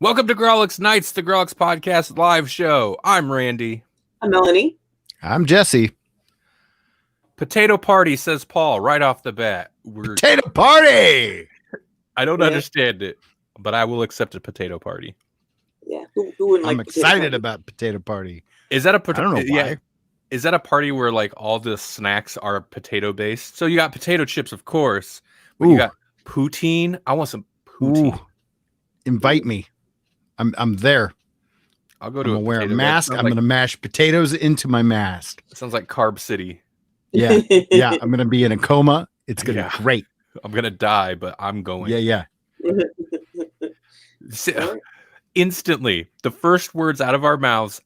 Welcome to Grawlix Nights, the Grawlix Podcast live show. I'm Randy. I'm Melanie. I'm Jesse. Potato party, says Paul, right off the bat. Potato party! I don't understand it, but I will accept a potato party. Yeah, who wouldn't like? I'm excited about potato party. Is that a I don't know why. Yeah. Is that a party where like all the snacks are potato based? So you got potato chips, of course, but you got poutine. I want some poutine. Ooh. Invite me. I'm there. I'll go to I'm wear a mask. I'm gonna mash potatoes into my mask. Sounds like Carb City. Yeah, yeah. I'm gonna be in a coma. It's gonna be great. I'm gonna die, but I'm going. Yeah. Instantly, the first words out of our mouths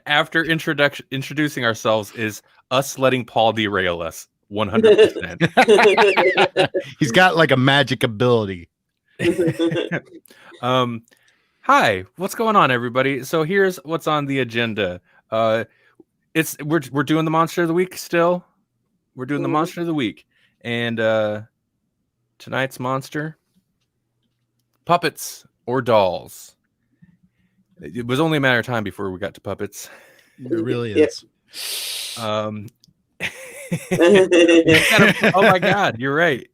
after introducing ourselves is us letting Paul derail us 100%. He's got like a magic ability. Hi, what's going on, everybody? So here's what's on the agenda. We're doing the Monster of the Week still. We're doing the Monster of the Week, and tonight's monster: puppets or dolls. It was only a matter of time before we got to puppets. It really is. Oh my God, you're right.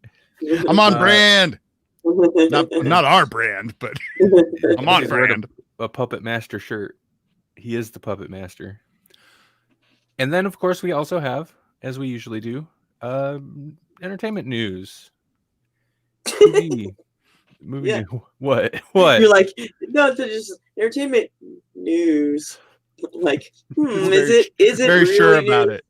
I'm on brand. Not our brand, but I'm on brand. A Puppet Master shirt. He is the Puppet Master. And then, of course, we also have, as we usually do, entertainment news. Movie. Yeah. What? You're like, no, it's just entertainment news. Like, is it very really sure about it?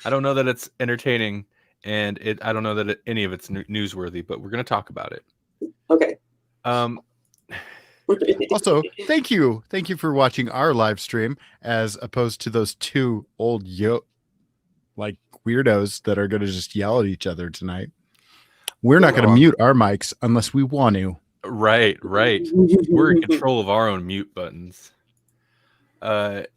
I don't know that it's entertaining, and I don't know that any of it's newsworthy, but we're going to talk about it. Okay. Also, thank you for watching our live stream, as opposed to those two old like weirdos that are going to just yell at each other tonight. We're not going to mute our mics unless we want to. Right. We're in control of our own mute buttons. I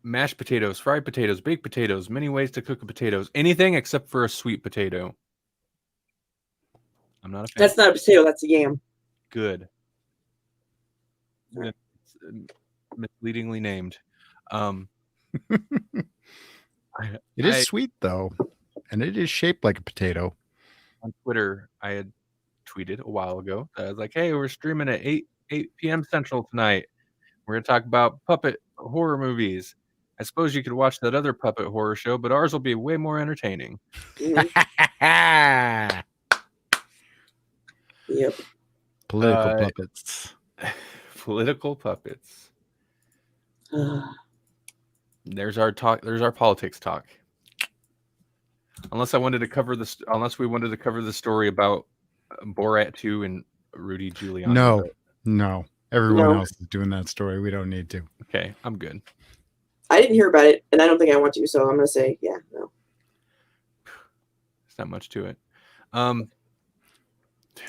mashed potatoes, fried potatoes, baked potatoes, many ways to cook potatoes, anything except for a sweet potato. I'm not a fan. That's not a potato, that's a yam. Good. It's misleadingly named. It is sweet though, and it is shaped like a potato. On Twitter, I had tweeted a while ago that I was like, "Hey, we're streaming at 8 p.m. Central tonight. We're gonna talk about puppet horror movies. I suppose you could watch that other puppet horror show, but ours will be way more entertaining." Yep. Political puppets. Political puppets. There's our talk. There's our politics talk. Unless we wanted to cover the story about Borat 2 and Rudy Giuliani. No. Everyone else is doing that story. We don't need to. Okay, I'm good. I didn't hear about it, and I don't think I want to, so I'm going to say, no. There's not much to it.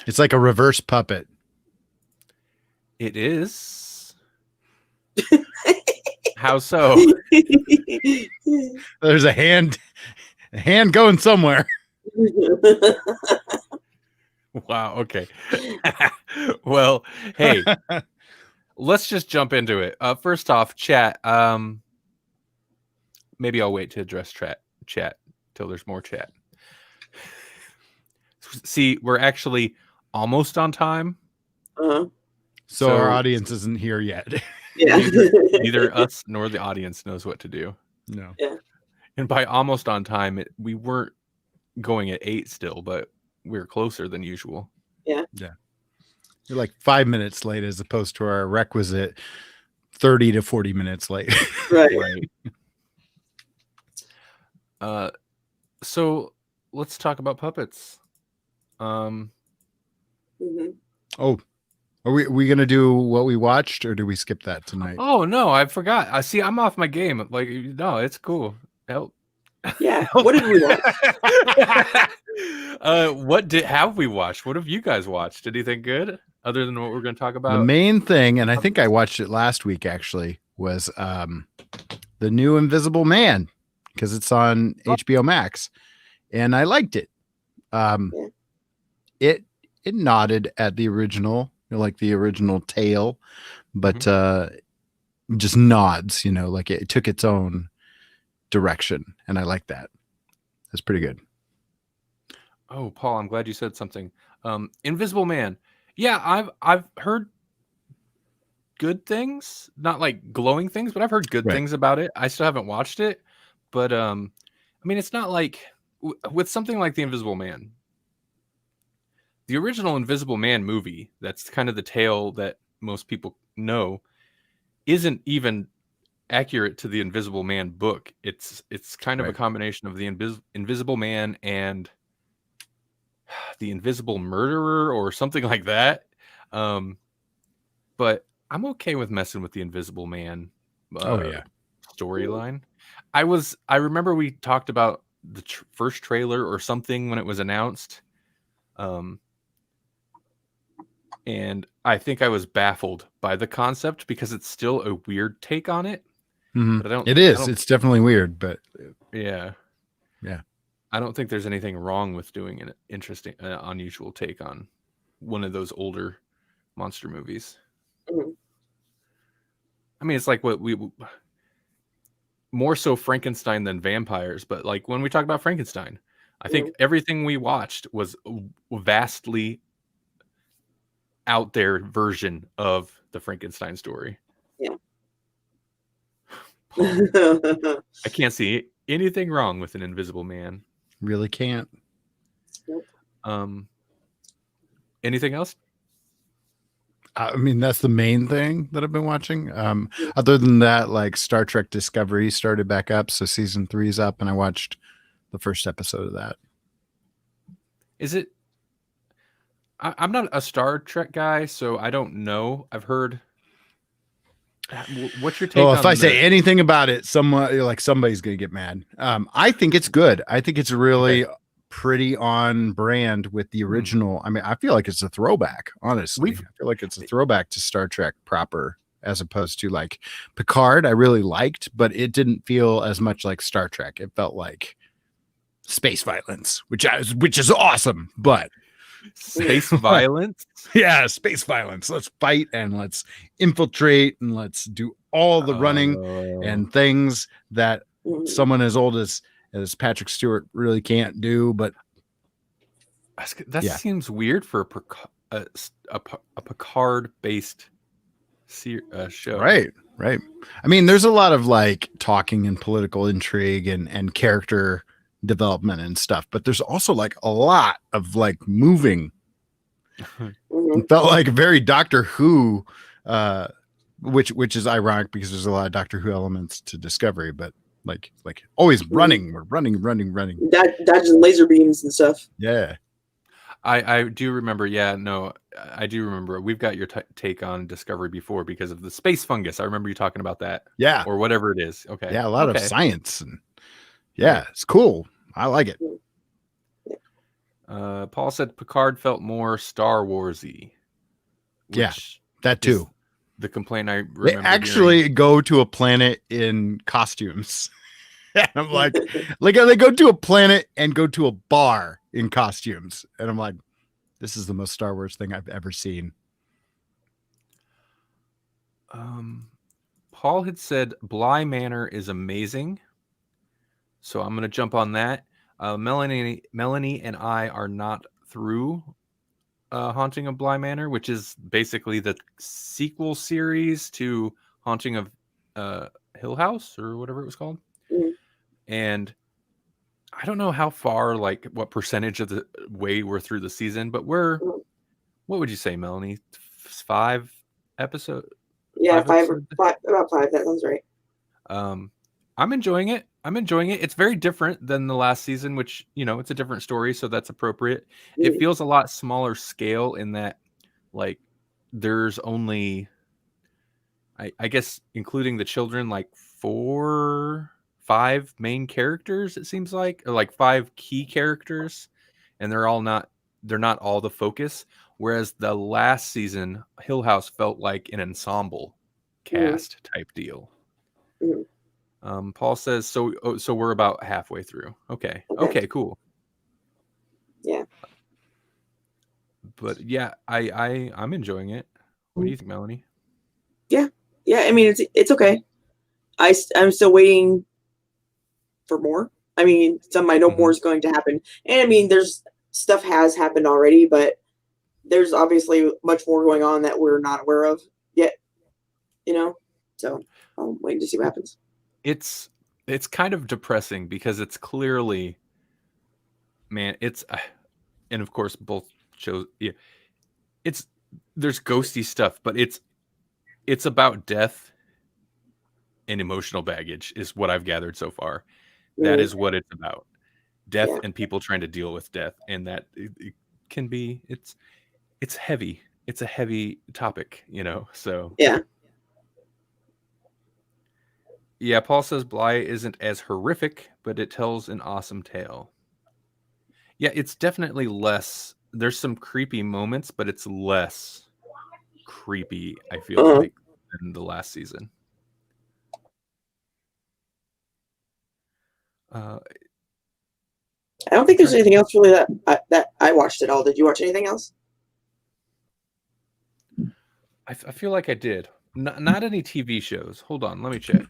It's like a reverse puppet. It is. How so? There's a hand going somewhere. Wow. Okay. Well, hey, let's just jump into it. First off, chat. Maybe I'll wait to address chat till there's more chat. See, we're actually almost on time. So our audience isn't here yet. Yeah. Neither us nor the audience knows what to do. No. Yeah. And by almost on time, we weren't going at 8 still, but we're closer than usual. Yeah. You're like 5 minutes late as opposed to our requisite 30 to 40 minutes late. Right. So let's talk about puppets. Oh, are we going to do what we watched, or do we skip that tonight? Oh, no, I forgot. I see. I'm off my game. Like, no, it's cool. Help. Yeah. What did we watch? What have we watched? What have you guys watched? Anything good other than what we're going to talk about? The main thing, and I think I watched it last week actually, was the new Invisible Man, because it's on HBO Max, and I liked it. Um, Yeah. it nodded at the original, like the original tale, but just nods, like it took its own direction, and I like that. That's pretty good. Oh, Paul, I'm glad you said something. Invisible Man. Yeah, I've heard good things, not like glowing things, but I've heard good Right. things about it. I still haven't watched it, but I mean, it's not like with something like The Invisible Man. The original Invisible Man movie, that's kind of the tale that most people know, isn't even accurate to the Invisible Man book. It's kind of a Right. combination of the Invisible Man and the Invisible Murderer or something like that. But I'm okay with messing with the Invisible Man Oh yeah. storyline. I remember we talked about the first trailer or something when it was announced. And I think I was baffled by the concept because it's still a weird take on it. Mhm. But It is. It's definitely weird, but yeah. Yeah. I don't think there's anything wrong with doing an interesting, unusual take on one of those older monster movies. Mhm. I mean, it's like what we more so Frankenstein than vampires, but like when we talk about Frankenstein, I think everything we watched was vastly out there version of the Frankenstein story. Yeah. Paul, I can't see anything wrong with an Invisible Man. Really can't. Nope. Anything else? I mean, that's the main thing that I've been watching. Other than that, like Star Trek Discovery started back up, so season 3 is up, and I watched the first episode of that. Is it? I'm not a Star Trek guy, so I don't know. I've heard. What's your take Oh, on if I say anything about it, somebody's gonna get mad. I think it's good. I think it's really pretty on brand with the original. I mean, I feel like it's a throwback, honestly. I feel like it's a throwback to Star Trek proper, as opposed to like Picard. I really liked, but it didn't feel as much like Star Trek. It felt like space violence, which is awesome, but space violence. Yeah, space violence. Let's fight and let's infiltrate and let's do all the running and things that someone as old as Patrick Stewart really can't do. But that seems weird for a Picard based show. Right. I mean, there's a lot of like talking and political intrigue and character development and stuff, but there's also like a lot of like moving. It felt like very Doctor Who, which is ironic because there's a lot of Doctor Who elements to Discovery, but like always running, we're running. Dodging laser beams and stuff. Yeah. I do remember. Yeah, no, I do remember. We've got your take on Discovery before because of the space fungus. I remember you talking about that. Yeah. Or whatever it is. Okay. Yeah, a lot of science. And it's cool. I like it. Paul said Picard felt more Star Wars-y. Yeah, that too. The complaint I remember. They actually go to a planet in costumes. And I'm like they go to a planet and go to a bar in costumes. And I'm like, this is the most Star Wars thing I've ever seen. Paul had said Bly Manor is amazing. So I'm going to jump on that. Melanie and I are not through Haunting of Bly Manor, which is basically the sequel series to Haunting of Hill House or whatever it was called. And I don't know how far, like what percentage of the way we're through the season, but what would you say, Melanie? 5 episodes? Yeah, about 5. That sounds right. I'm enjoying it. It's very different than the last season, which, it's a different story, so that's appropriate. It feels a lot smaller scale in that, like, there's only, I guess, including the children, like 5 main characters, it seems like, or like 5 key characters, and they're not all the focus. Whereas the last season, Hill House felt like an ensemble cast type deal. Paul says, so we're about halfway through. Okay, cool. Yeah. But yeah, I'm enjoying it. What do you think, Melanie? Yeah. I mean, it's okay. I'm still waiting for more. I mean, I know more is going to happen, and I mean, there's stuff has happened already, but there's obviously much more going on that we're not aware of yet. So I'm waiting to see what happens. It's kind of depressing because it's clearly, man, and of course both shows, yeah, there's ghosty stuff, but it's about death and emotional baggage is what I've gathered so far. That is what it's about. Death and people trying to deal with death, and that it can be it's heavy. It's a heavy topic, so yeah, Paul says Bly isn't as horrific, but it tells an awesome tale. Yeah, it's definitely less. There's some creepy moments, but it's less creepy, I feel like, than the last season. I don't think there's anything else really that I watched at all. Did you watch anything else? I feel like I did. Not any TV shows. Hold on, let me check.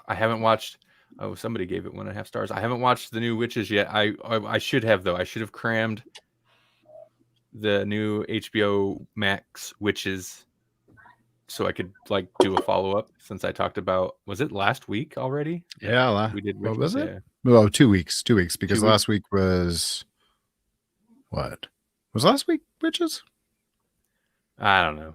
I haven't watched. Oh, somebody gave it 1.5 stars. I haven't watched the new Witches yet. I should have, though. I should have crammed the new HBO Max Witches so I could do a follow-up, since I talked about, was it last week already? Yeah, we did Witches. What was it? Yeah. Well, 2 weeks. 2 weeks, because last week was what? Was last week Witches? I don't know.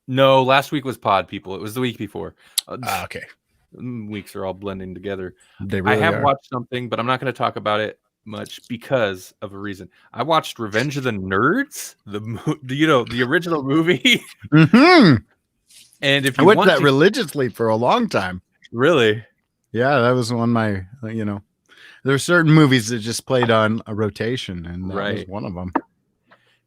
No, last week was Pod People. It was the week before. Okay. Weeks are all blending together. They really I have are. watched something, but I'm not going to talk about it much because of a reason. I watched Revenge of the Nerds, the original movie. Mm-hmm. And if I you watched want that religiously for a long time. Really? Yeah, that was one of my, there are certain movies that just played on a rotation, and that was one of them.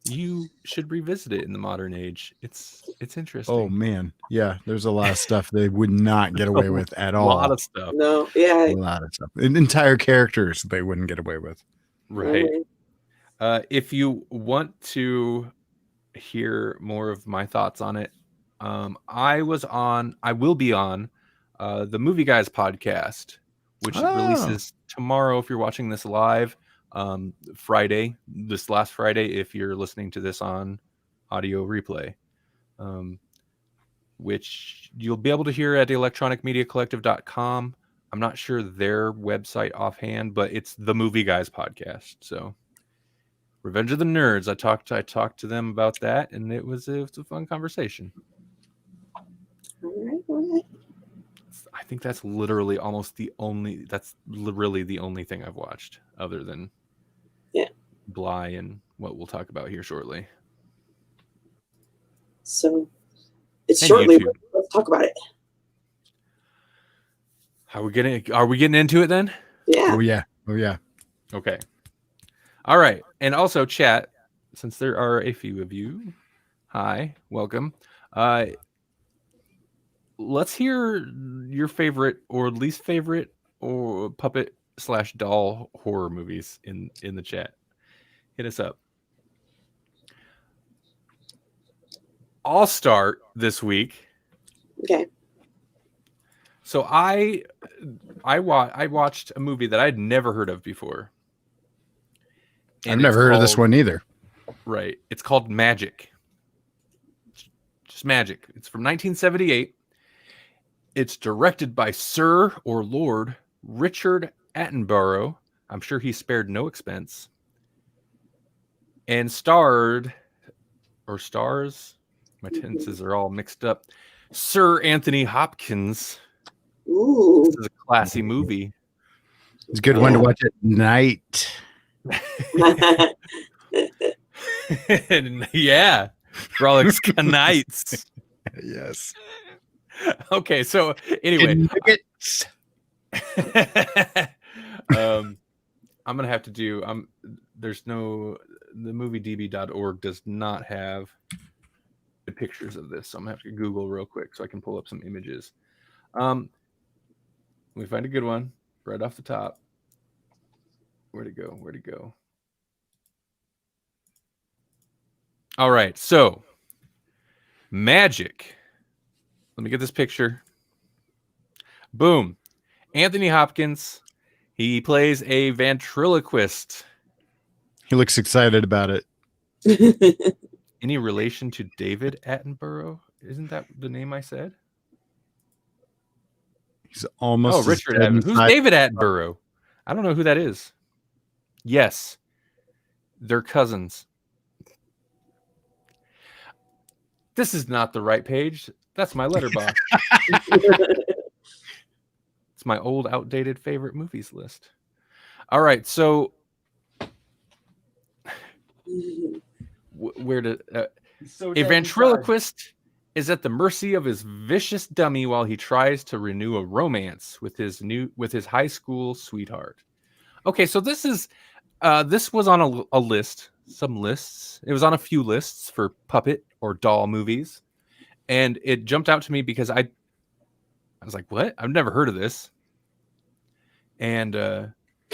You should revisit it in the modern age. It's interesting. Oh man, yeah. There's a lot of stuff they would not get away with at all. A lot of stuff. No, yeah. A lot of stuff. Entire characters they wouldn't get away with. Right. If you want to hear more of my thoughts on it, I will be on the Movie Guys podcast, which releases tomorrow if you're watching this live. Friday, this last Friday, if you're listening to this on audio replay, which you'll be able to hear at electronicmediacollective.com. I'm not sure their website offhand, but it's the Movie Guys podcast. So Revenge of the Nerds, I talked to them about that, and it was a fun conversation. All right. I think that's literally the only thing I've watched other than Bly and what we'll talk about here shortly. So it's shortly. YouTube. Let's talk about it. Are we getting into it then? Yeah. Oh yeah. Okay. All right. And also chat, since there are a few of you. Hi, welcome. Let's hear your favorite or least favorite or puppet/doll horror movies in the chat. Hit us up. I'll start this week. Okay. So I watched a movie that I'd never heard of before. I've never heard of this one either. Right. It's called Magic. Just Magic. It's from 1978. It's directed by Sir or Lord Richard Attenborough. I'm sure he spared no expense. And stars, my tenses are all mixed up, Sir Anthony Hopkins. Ooh. This is a classy movie. It's a good one to watch at night. Yeah. Grawlix nights. Yes. Okay, so anyway. I'm gonna have to do the moviedb.org does not have the pictures of this, so I'm gonna have to Google real quick so I can pull up some images. Let me find a good one. right off the top. Where'd it go? Where'd it go? All right, so magic. Let me get this picture. Boom. Anthony Hopkins. He plays a ventriloquist. He looks excited about it. Any relation to David Attenborough? Isn't that the name I said? He's almost. Richard Evans. Who's David Attenborough? I don't know who that is. Yes. They're cousins. This is not the right page. That's my letterbox. It's my old, outdated favorite movies list. All right, so where to? A ventriloquist is at the mercy of his vicious dummy while he tries to renew a romance with his high school sweetheart. Okay, so this was on a list, some lists. It was on a few lists for puppet or doll movies, and it jumped out to me because I was like, "What? I've never heard of this." And I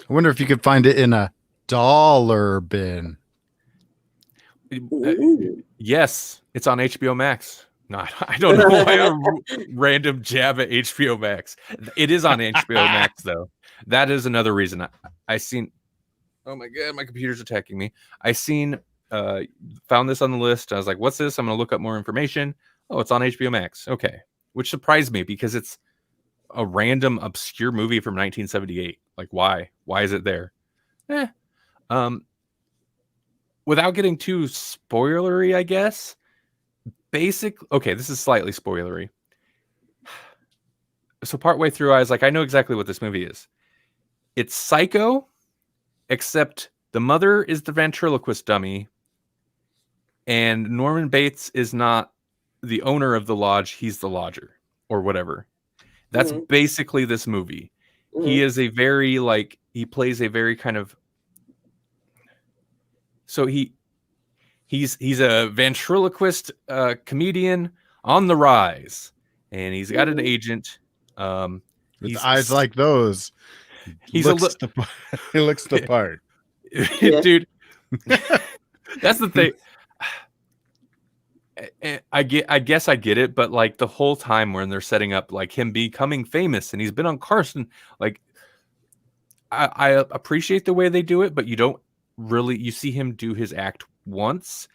wonder if you could find it in a dollar bin. Yes, it's on HBO Max. No, I don't know why a random jab at HBO Max. It is on HBO Max, though. That is another reason. I seen. Oh my god, my computer's attacking me. Found this on the list. I was like, "What's this?" I'm gonna look up more information. Oh, it's on HBO Max. Okay, which surprised me because it's a random obscure movie from 1978. Like, why? Why is it there? Without getting too spoilery, I guess. Okay, this is slightly spoilery. So partway through, I was like, I know exactly what this movie is. It's Psycho, except the mother is the ventriloquist dummy, and Norman Bates is not the owner of the lodge. He's the lodger, or whatever. That's basically this movie. He is a very, he plays a very kind of, so he's a ventriloquist comedian on the rise, and he's got an agent. With eyes like those, he looks the part. Dude, that's the thing. I guess I get it, but like the whole time when they're setting up like him becoming famous and he's been on Carson, like I appreciate the way they do it, but you see him do his act once.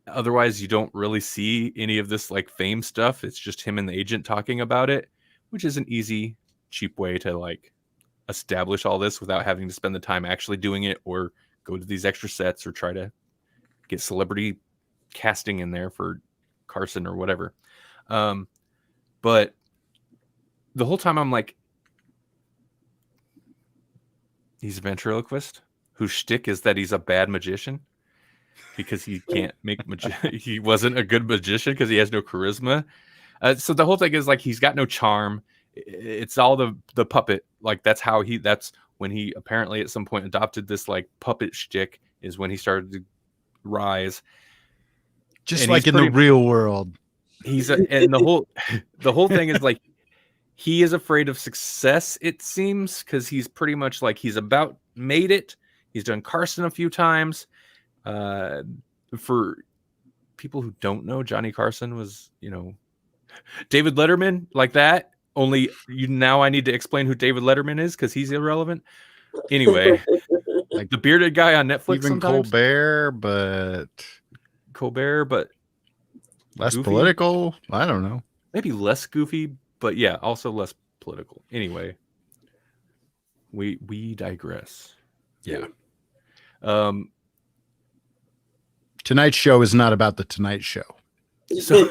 Otherwise, you don't really see any of this like fame stuff. It's just him and the agent talking about it, which is an easy, cheap way to like establish all this without having to spend the time actually doing it or go to these extra sets or try to get celebrity casting in there for Carson or whatever. But the whole time I'm like, he's a ventriloquist whose shtick is that he's a bad magician because he can't make he wasn't a good magician because he has no charisma. So the whole thing is like he's got no charm. It's all the puppet. Like that's when he apparently at some point adopted this like puppet shtick is when he started to rise. Just like in the real world. And the whole thing is like he is afraid of success, it seems, because he's pretty much like he's about made it. He's done Carson a few times. For people who don't know, Johnny Carson was, David Letterman, like that. Only now I need to explain who David Letterman is because he's irrelevant. Anyway, like the bearded guy on Netflix. Even sometimes. Colbert, but less goofy. Political. I don't know. Maybe less goofy, but yeah, also less political. Anyway, we digress. Yeah. Tonight's show is not about the Tonight Show. So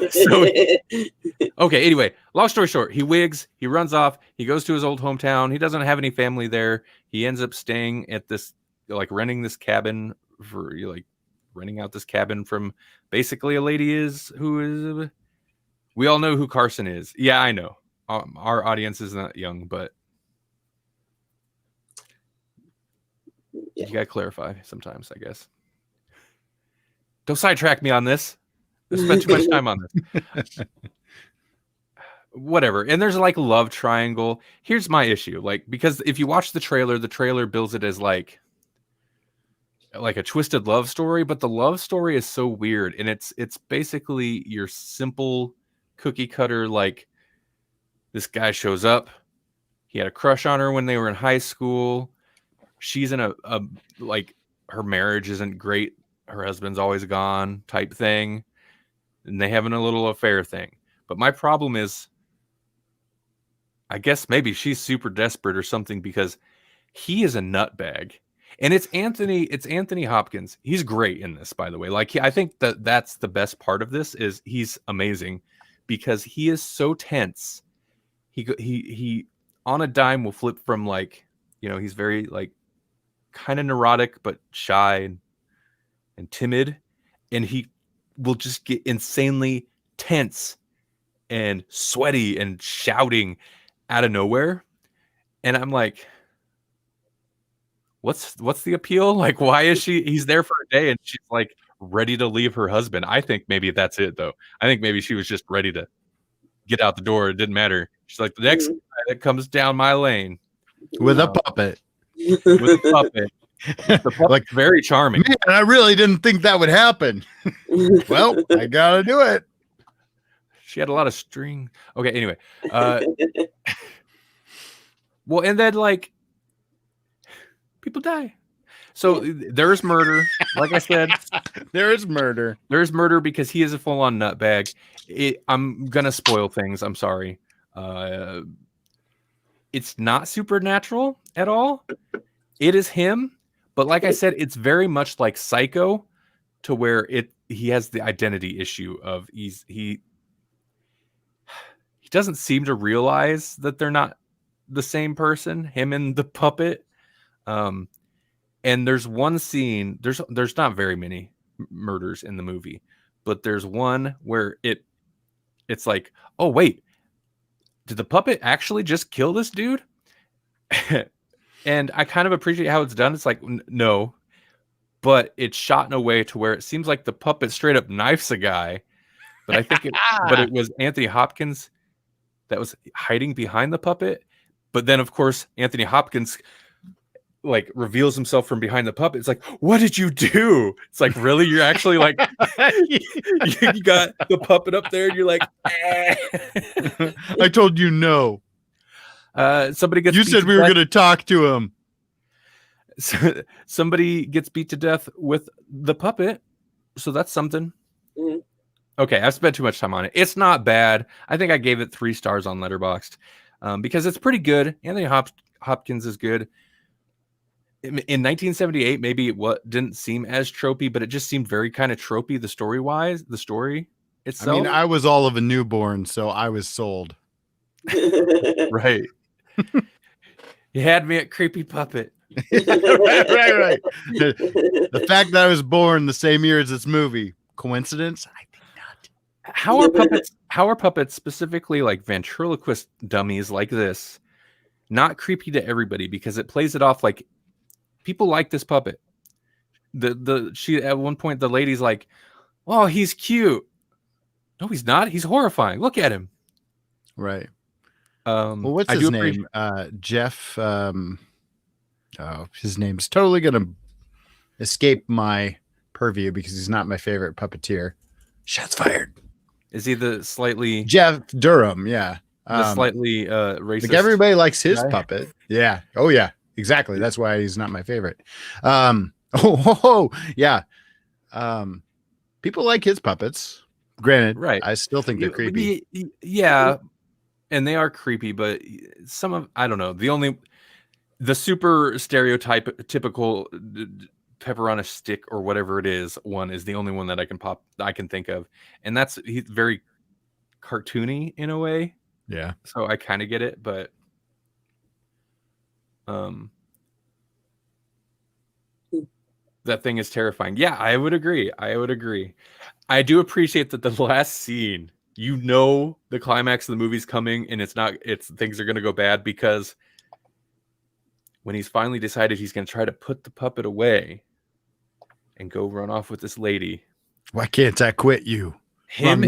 okay. Anyway, long story short, he wigs. He runs off. He goes to his old hometown. He doesn't have any family there. He ends up staying at this, like, renting this cabin for renting out this cabin from basically a lady who is. We all know who Carson is. Yeah, I know. Our audience is not young, but you gotta clarify sometimes, I guess. Don't sidetrack me on this. I spent too much time on this. whatever. And there's like a love triangle. Here's my issue. Like, because if you watch the trailer bills it as like a twisted love story, but the love story is so weird. And it's basically your simple cookie cutter, like this guy shows up. He had a crush on her when they were in high school. She's in a like her marriage isn't great. Her husband's always gone type thing. And they having a little affair thing. But my problem is, I guess maybe she's super desperate or something because he is a nutbag. And it's Anthony Hopkins. He's great in this, by the way. Like, I think that's the best part of this is he's amazing because he is so tense. He on a dime will flip from like, he's very like kind of neurotic but shy and timid, and he will just get insanely tense and sweaty and shouting out of nowhere. And I'm like, what's the appeal? Like, why is he's there for a day and she's like ready to leave her husband? I think maybe that's it though. I think maybe she was just ready to get out the door. It didn't matter. She's like, the next guy that comes down my lane with a puppet. With a puppet. The puppet's like very charming. Man, I really didn't think that would happen. Well, I gotta do it. She had a lot of string. Okay, anyway. Well, and then like people die. So there's murder. Like I said, there is murder. There's murder because he is a full-on nutbag. I'm gonna spoil things. I'm sorry. It's not supernatural at all. It is him. But like I said, it's very much like Psycho, to where he has the identity issue of he doesn't seem to realize that they're not the same person, him and the puppet. And there's one scene, there's not very many murders in the movie, but there's one where it's like, oh wait, did the puppet actually just kill this dude? And I kind of appreciate how it's done. It's like, no, but it's shot in a way to where it seems like the puppet straight up knifes a guy. But I think it was Anthony Hopkins that was hiding behind the puppet. But then, of course, Anthony Hopkins like reveals himself from behind the puppet. It's like, what did you do? It's like, really? You're actually like, you got the puppet up there and you're like, I told you no. Somebody gets. You said we were going to talk to him. Somebody gets beat to death with the puppet, so that's something. Mm-hmm. Okay, I've spent too much time on it. It's not bad. I think I gave it 3 stars on Letterboxd because it's pretty good. Anthony Hopkins is good. In 1978, maybe it didn't seem as tropey, but it just seemed very kind of tropey. The story itself. I mean, I was all of a newborn, so I was sold. Right. You had me at creepy puppet. right. The fact that I was born the same year as this movie, coincidence? I think not. How are puppets specifically like ventriloquist dummies like this not creepy to everybody? Because it plays it off like people like this puppet. She at one point the lady's like, "Oh, he's cute." No, he's not. He's horrifying. Look at him. Right. Well, what's his name? Jeff. His name's totally gonna escape my purview because he's not my favorite puppeteer. Shots fired. Is he the slightly Jeff Durham? Yeah, the slightly racist. Like everybody likes his puppet. Yeah. Oh yeah. Exactly. That's why he's not my favorite. Yeah. People like his puppets. Granted, right? I still think they're creepy. Yeah. And they are creepy, but I don't know. The super stereotypical pepper on a stick or whatever it is one is the only one that I can think of. And he's very cartoony in a way. Yeah. So I kind of get it, but that thing is terrifying. Yeah, I would agree. I do appreciate that the last scene, the climax of the movie's coming and things are going to go bad, because when he's finally decided he's going to try to put the puppet away and go run off with this lady. Why can't I quit you? Him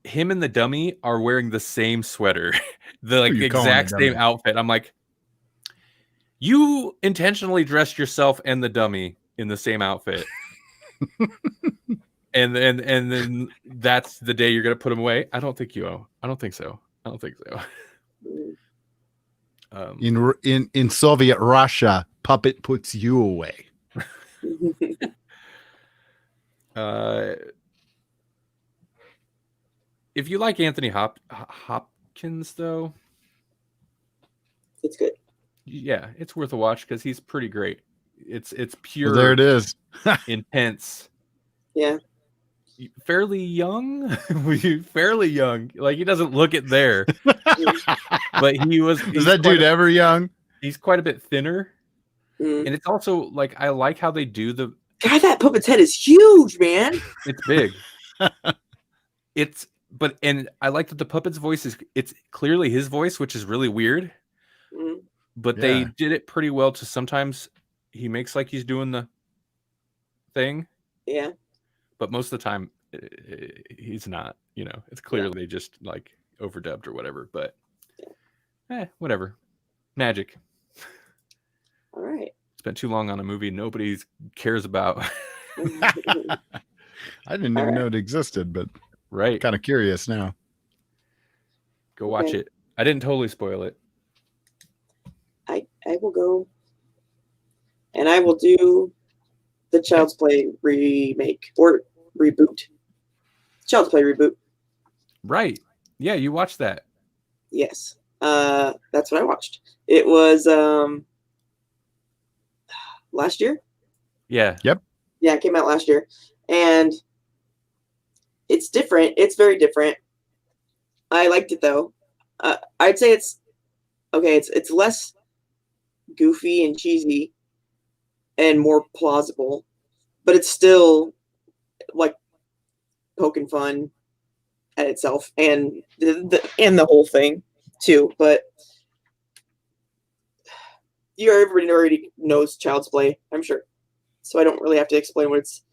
him and the dummy are wearing the same sweater, the Who you calling exact a same dummy? outfit. I'm like, you intentionally dressed yourself and the dummy in the same outfit. And then that's the day you're gonna put them away. I don't think so. I don't think so. In Soviet Russia, puppet puts you away. If you like Anthony Hopkins, though, It's good. Yeah, it's worth a watch because he's pretty great. It's pure. Well, there it is. Intense. Yeah. Fairly young. Fairly young. Like, he doesn't look it there. But Is that dude ever young? He's quite a bit thinner. Mm. And it's also like, I like how they do the. God, that puppet's head is huge, man. It's big. And I like that the puppet's voice it's clearly his voice, which is really weird. Mm. But they did it pretty well to sometimes he makes like he's doing the thing. Yeah. But most of the time he's not, it's clearly they just like overdubbed or whatever, but whatever. Magic. All right. Spent too long on a movie nobody cares about. I didn't even know it existed, but right. Kind of curious now. Go watch it. I didn't totally spoil it. I will go and I will do the Child's Play remake or reboot. Child's Play reboot. Right. Yeah, you watched that. Yes. That's what I watched. It was last year? Yeah. Yep. Yeah, it came out last year. And it's different. It's very different. I liked it though. I'd say it's less goofy and cheesy and more plausible, but it's still like poking fun at itself and the whole thing too. But everybody already knows Child's Play, I'm sure, so I don't really have to explain what it's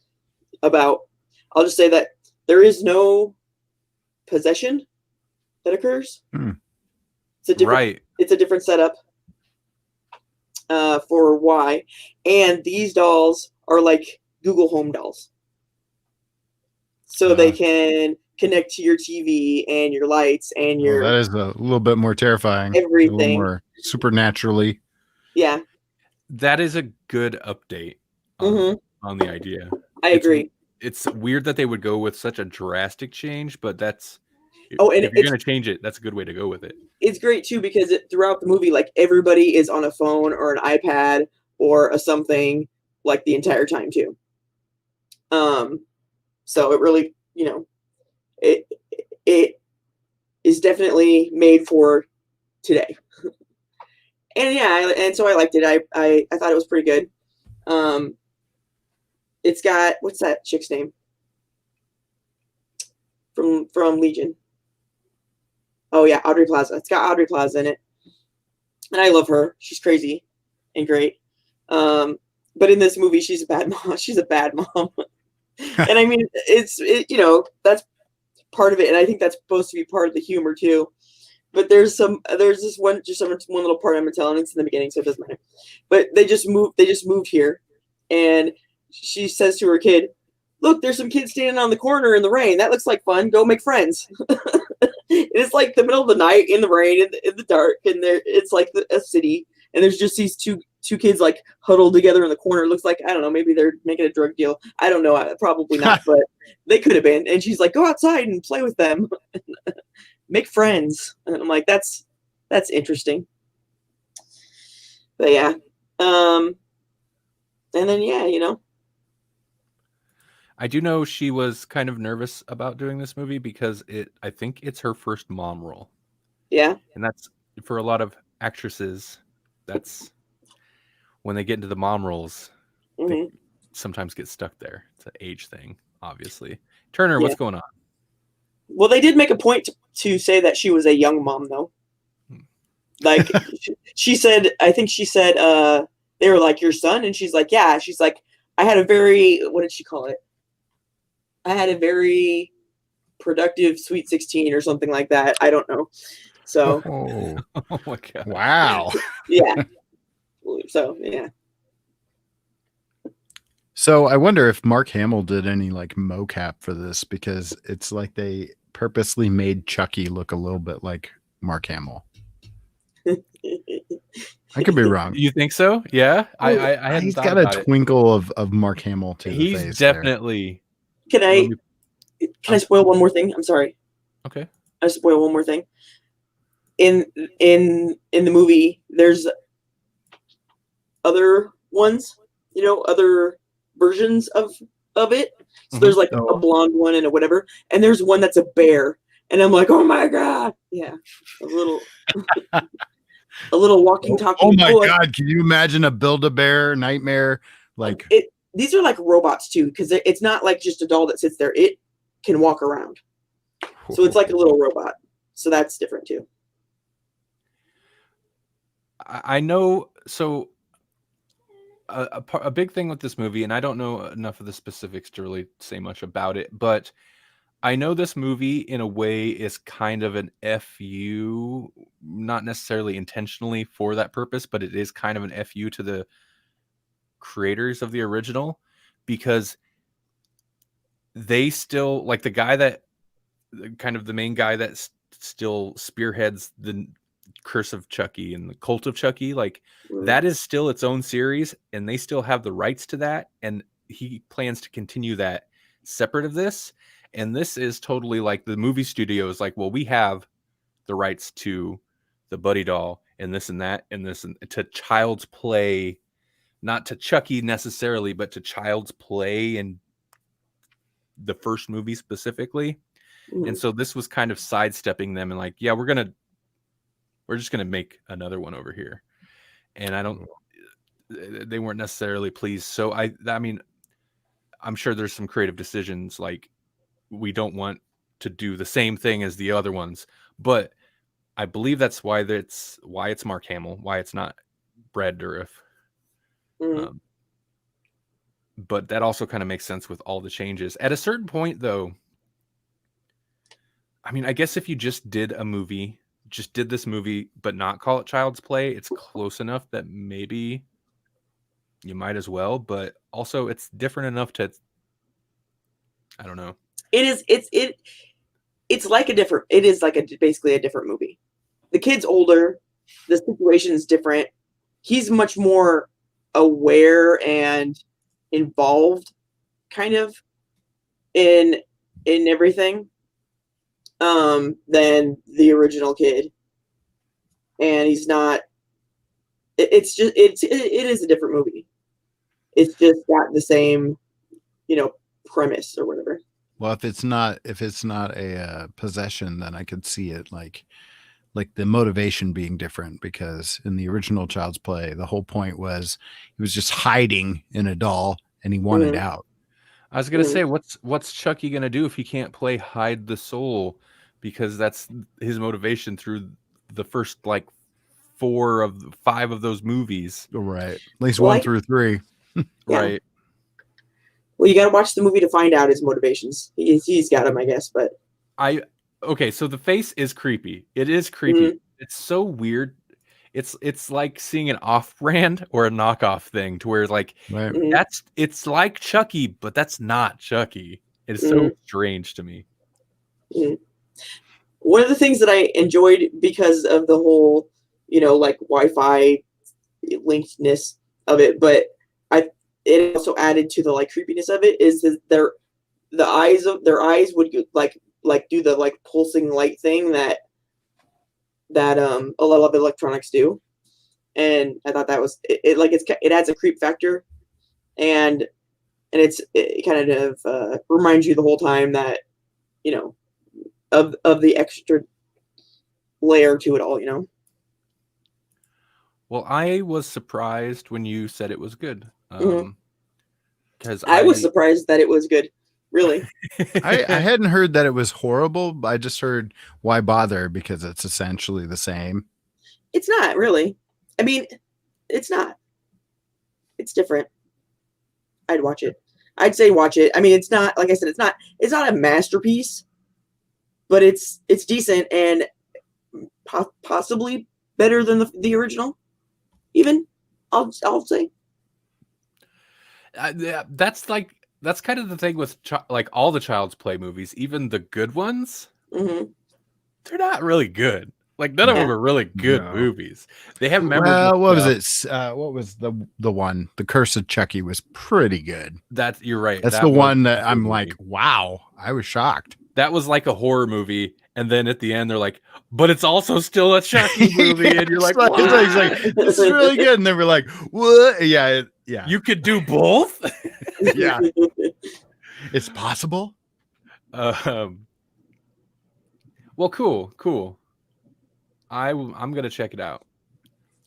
about. I'll just say that there is no possession that occurs. It's a different It's a different setup for why, and these dolls are like Google Home dolls, so they can connect to your TV and your lights and your. That is a little bit more terrifying. Everything. A little more supernaturally. Yeah, that is a good update on the idea. I agree. It's weird that they would go with such a drastic change, but that's. And if you're going to change it, that's a good way to go with it. It's great too because throughout the movie, like everybody is on a phone or an iPad or a something like the entire time too. So it really, it is definitely made for today. And so I liked it. I thought it was pretty good. It's got, what's that chick's name from Legion? Oh yeah, Audrey Plaza. It's got Audrey Plaza in it, and I love her. She's crazy and great. But in this movie, she's a bad mom. She's a bad mom, and I mean, that's part of it, and I think that's supposed to be part of the humor too. But there's one little part I'm gonna tell, and it's in the beginning, so it doesn't matter. But they just moved here, and she says to her kid, "Look, there's some kids standing on the corner in the rain. That looks like fun. Go make friends." It's like the middle of the night in the rain, in the dark, and it's like a city, and there's just these two kids like huddled together in the corner. It looks like, I don't know, maybe they're making a drug deal. I don't know, probably not, but they could have been. And she's like, "Go outside and play with them, make friends." And I'm like, that's interesting. But yeah, and then I do know she was kind of nervous about doing this movie because I think it's her first mom role. Yeah. And that's, for a lot of actresses, that's when they get into the mom roles, they sometimes get stuck there. It's an age thing, obviously. Turner, what's going on? Well, they did make a point to say that she was a young mom, though. Like, she said, they were like, "Your son?" And she's like, "Yeah." She's like, "I had a very," what did she call it? "I had a very productive Sweet 16 or something like that. I don't know. So Oh my god! Wow. yeah. So yeah. So I wonder if Mark Hamill did any like mocap for this, because it's like they purposely made Chucky look a little bit like Mark Hamill. I could be wrong. You think so? Yeah, I hadn't He's thought got a about it. twinkle of Mark Hamill to the He's face. definitely. Can Let I me- spoil one more thing? I'm sorry. Okay. I spoil one more thing. In the movie, there's other ones, other versions of it. So there's like a blonde one and a whatever, and there's one that's a bear, and I'm like, oh my god, yeah, a little walking, talking. Oh my god! Can you imagine a Build-A-Bear nightmare? Like these are like robots too, because it's not like just a doll that sits there. It can walk around, so it's like a little robot. So that's different too. I know. So a big thing with this movie, and I don't know enough of the specifics to really say much about it, but I know this movie in a way is kind of an FU, not necessarily intentionally for that purpose, but it is kind of an FU to the creators of the original, because they still, like, the guy that kind of the main guy that still spearheads the Curse of Chucky and the Cult of Chucky, like that is still its own series, and they still have the rights to that, and he plans to continue that separate of this. And this is totally like the movie studio is like, well, we have the rights to the Buddy doll and this and that and this, and to Child's Play, not to Chucky necessarily, but to Child's Play and the first movie specifically. And so this was kind of sidestepping them and like, yeah, we're just gonna make another one over here. And they weren't necessarily pleased. So I mean, I'm sure there's some creative decisions, like we don't want to do the same thing as the other ones, but I believe that's why it's Mark Hamill, why it's not Brad Dourif. But that also kind of makes sense with all the changes. At a certain point, though, I mean, I guess if you just did this movie, but not call it Child's Play, it's close enough that maybe you might as well. But also, it's different enough to, I don't know. It is basically a different movie. The kid's older, the situation is different. He's much more aware and involved, kind of, in everything, than the original kid. And he's not. It is a different movie. It's just got the same, premise or whatever. Well, if it's not a possession, then I could see it like the motivation being different, because in the original Child's Play, the whole point was he was just hiding in a doll and he wanted out. I was gonna say, what's Chucky gonna do if he can't play hide the soul? Because that's his motivation through the first like 4 of 5 of those movies. Right. At least 1 through 3. Right. Well, you got to watch the movie to find out his motivations. He's got them, I guess, but okay, so the face is creepy. It is creepy. It's so weird. It's like seeing an off-brand or a knockoff thing, to where like it's like Chucky, but that's not Chucky. It's so strange to me. One of the things that I enjoyed because of the whole, like Wi-Fi linkedness of it, but it also added to the like creepiness of it, is that their eyes would like do the like pulsing light thing that a lot of electronics do, and I thought that was it adds a creep factor, and it kind of reminds you the whole time that of the extra layer to it all. Well, I was surprised when you said it was good. Because I was surprised that it was good. Really? I hadn't heard that it was horrible. I just heard, why bother, because it's essentially the same. It's not really. I mean, it's not. It's different. I'd watch it. I'd say watch it. I mean, it's not, like I said, it's not a masterpiece, but it's decent and possibly better than the original. Even I'll say. That's kind of the thing with like all the Child's Play movies, even the good ones. Mm-hmm. They're not really good. Like none of them are really good movies. They have memorable. What was it? What was the one? The Curse of Chucky was pretty good. You're right. That's the one that I'm like, wow, I was shocked. That was like a horror movie, and then at the end they're like, but it's also still a Chucky movie, and you're like, it's like this is really good, and then we're like, what? Yeah. You could do both. Yeah, it's possible. Well, cool. I'm gonna check it out.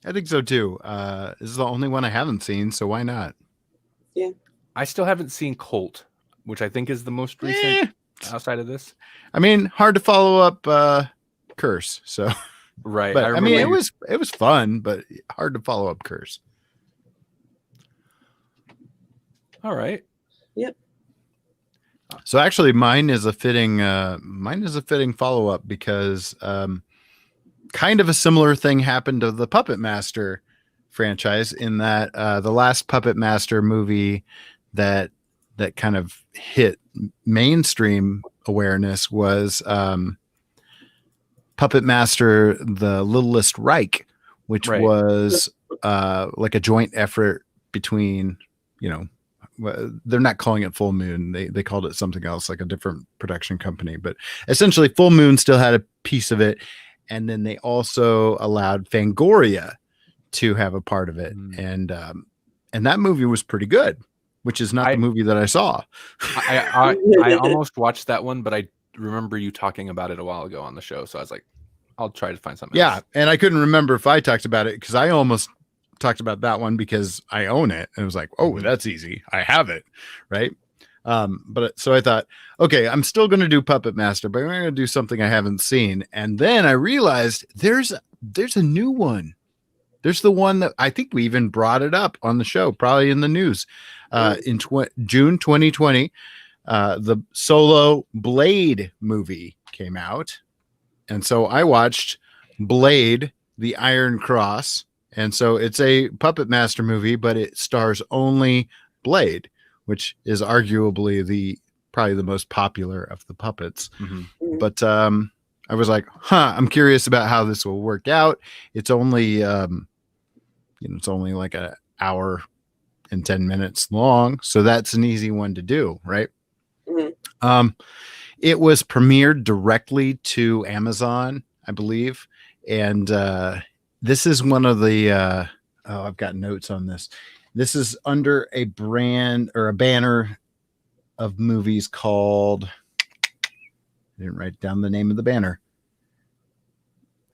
I think so too. This is the only one I haven't seen, so why not? Yeah, I still haven't seen Colt, which I think is the most recent outside of this. I mean, hard to follow up Curse. So right. But I mean, it was fun, but hard to follow up Curse. All right. Yep. So actually, mine is a fitting follow up because kind of a similar thing happened to the Puppet Master franchise in that the last Puppet Master movie that kind of hit mainstream awareness was Puppet Master: The Littlest Reich, which was like a joint effort between, they're not calling it Full Moon. They called it something else, like a different production company, but essentially Full Moon still had a piece of it. And then they also allowed Fangoria to have a part of it. And that movie was pretty good, which is not the movie that I saw. I almost watched that one, but I remember you talking about it a while ago on the show. So I was like, I'll try to find something else. And I couldn't remember if I talked about it because I almost talked about that one because I own it. And it was like, oh, that's easy. I have it. Right. But so I thought, okay, I'm still going to do Puppet Master, but I'm going to do something I haven't seen. And then I realized there's a new one. There's the one that I think we even brought it up on the show, probably in the news, in June 2020. The Solo Blade movie came out. And so I watched Blade, the Iron Cross. And so it's a Puppet Master movie, but it stars only Blade, which is arguably probably the most popular of the puppets. Mm-hmm. But I was like, I'm curious about how this will work out. It's only, it's only like an hour and 10 minutes long. So that's an easy one to do. Right. Mm-hmm. It was premiered directly to Amazon, I believe. And this is one of the, I've got notes on this. This is under a brand or a banner of movies called, I didn't write down the name of the banner.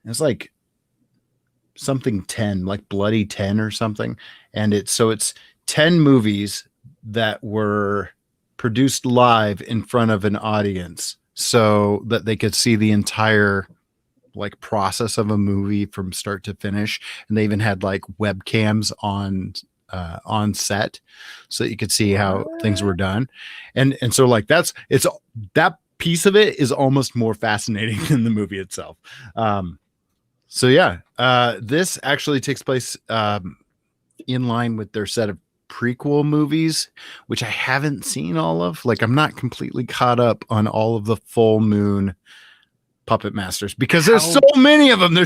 It's like something 10, like Bloody 10 or something. And it's 10 movies that were produced live in front of an audience so that they could see the entire like process of a movie from start to finish. And they even had like webcams on set so that you could see how things were done. And so like that piece of it is almost more fascinating than the movie itself. So yeah, this actually takes place in line with their set of prequel movies, which I haven't seen all of. Like I'm not completely caught up on all of the Full Moon Puppet Masters because there's so many of them.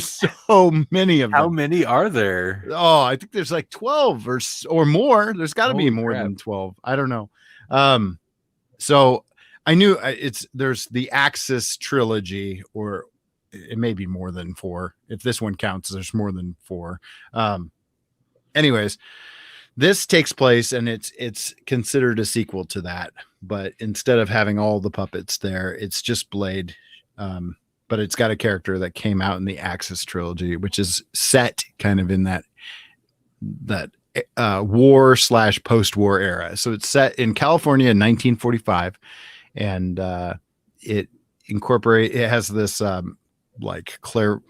How many are there? Oh, I think there's like 12 or more. There's got to be more than 12. I don't know. So I knew there's the Axis trilogy, or it may be more than 4. If this one counts, there's more than 4. Anyways, this takes place and it's considered a sequel to that, but instead of having all the puppets there, it's just Blade. But it's got a character that came out in the Axis trilogy, which is set kind of in that war / post-war era. So it's set in California in 1945, and it has this like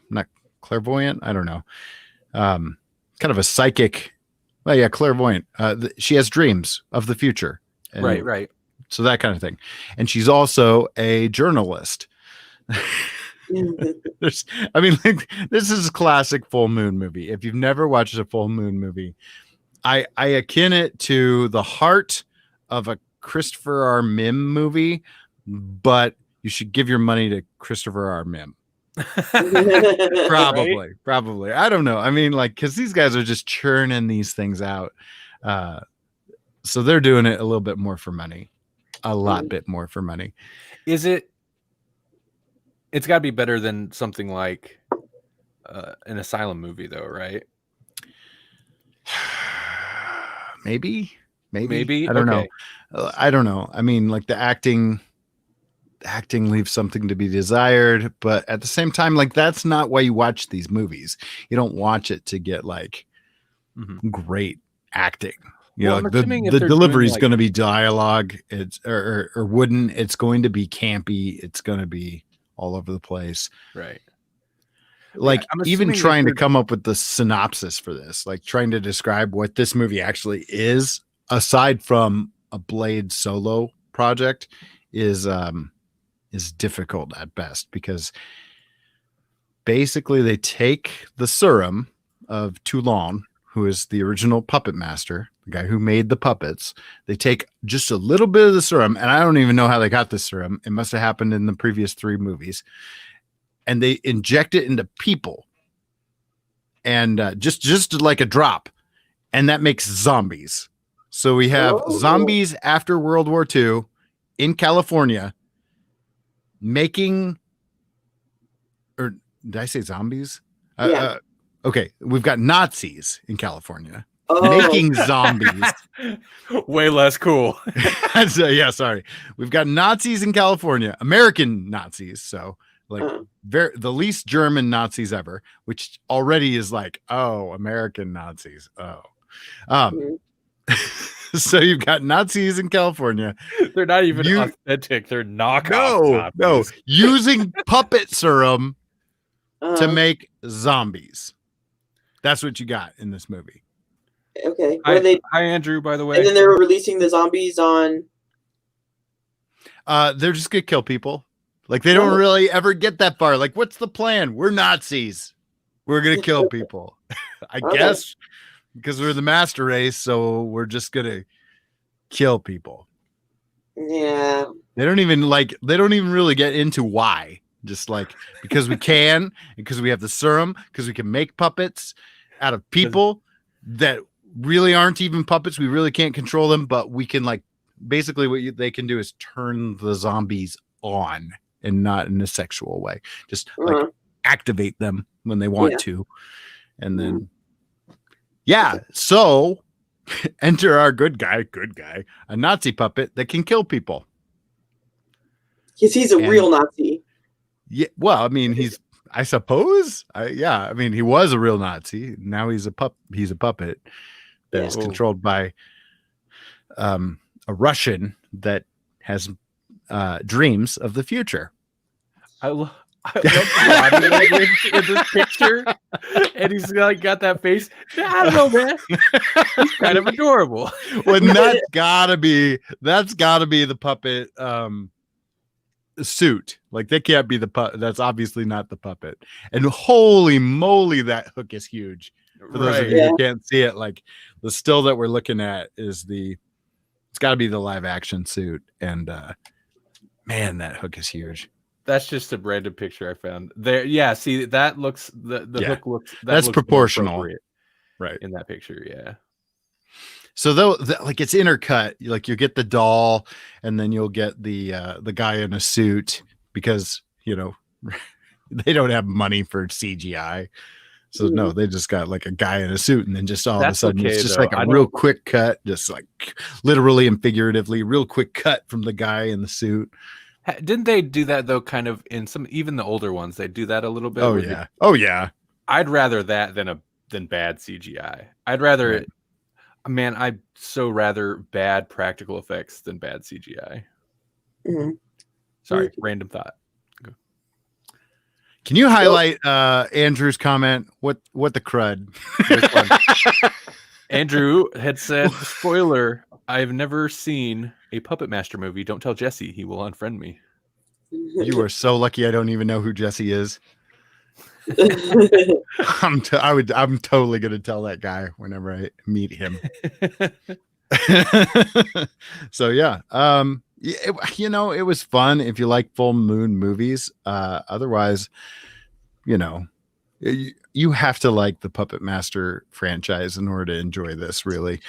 not clairvoyant, I don't know, kind of a psychic. Well, yeah, clairvoyant. She has dreams of the future. And right. So that kind of thing. And she's also a journalist. I mean, like, this is a classic full moon movie. If you've never watched a full moon movie, I akin it to the heart of a Christopher R. Mim movie, but you should give your money to Christopher R. Mim. Probably. I don't know. I mean, like, because these guys are just churning these things out. So they're doing it a little bit more for money. A lot bit more for money. Is it? It's got to be better than something like an Asylum movie, though, right? Maybe. I don't know. I don't know. I mean, like, the acting leaves something to be desired, but at the same time, like, that's not why you watch these movies. You don't watch it to get like great acting. You know, like, the delivery is going to be dialogue. It's or wooden. It's going to be campy. It's going to be all over the place. Right. Like, even trying to come up with the synopsis for this, like trying to describe what this movie actually is, aside from a Blade solo project, is difficult at best, because basically they take the serum of Toulon, who is the original puppet master, the guy who made the puppets. They take just a little bit of the serum, and I don't even know how they got the serum. It must have happened in the previous 3 movies. And they inject it into people, and just like a drop, and that makes zombies. So we have zombies after World War II in California making, or did I say zombies? Yeah. Okay, we've got Nazis in California making zombies. Way less cool. So, yeah, sorry. We've got Nazis in California, American Nazis. So, like, the least German Nazis ever, which already is like, oh, American Nazis. So you've got Nazis in California. They're not even authentic. They're knockoff. No, using puppet serum to make zombies. That's what you got in this movie. Okay. Hi, Andrew, by the way. And then they're releasing the zombies on. They're just gonna kill people. Like, they don't really ever get that far. Like, what's the plan? We're Nazis. We're going to kill people. I guess, because we're the master race, so we're just going to kill people. Yeah. They don't even really get into why. Just like, because we can, because we have the serum, because we can make puppets out of people that really aren't even puppets. We really can't control them, but we can, like, basically what they can do is turn the zombies on. And not in a sexual way, just like activate them when they want to. And then, so enter our good guy, a Nazi puppet that can kill people. Because he's a real Nazi. Yeah. Well, I mean, I suppose. I mean, he was a real Nazi. Now he's a puppet that is controlled by a Russian that has dreams of the future. I love the body language in this picture, and he's like got that face. I don't know, man. He's kind of adorable. Well, that's gotta be the puppet suit. Like, they can't be the puppet. That's obviously not the puppet. And holy moly, that hook is huge. For those of you who can't see it, like, the still that we're looking at is it's got to be the live action suit, and man, that hook is huge. That's just a random picture I found there. Yeah, see, that looks the hook looks that's proportional, right? In that picture, yeah. So like, it's intercut. Like, you get the doll, and then you'll get the guy in a suit, because they don't have money for CGI. So no, they just got like a guy in a suit, and then just all of a sudden it's just like a real quick cut, just like literally and figuratively, real quick cut from the guy in the suit. Didn't they do that though? Kind of in some, even the older ones, they do that a little bit. Oh yeah. I'd rather that than bad CGI. I'd rather, man, I'd so rather bad practical effects than bad CGI. Sorry, random thought. Can you highlight Andrew's comment? What the crud? Andrew had said, spoiler, I've never seen a Puppet Master movie. Don't tell Jesse. He will unfriend me. You are so lucky I don't even know who Jesse is. I'm totally gonna tell that guy whenever I meet him. So yeah, it was fun if you like full moon movies. Otherwise, you have to like the Puppet Master franchise in order to enjoy this, really.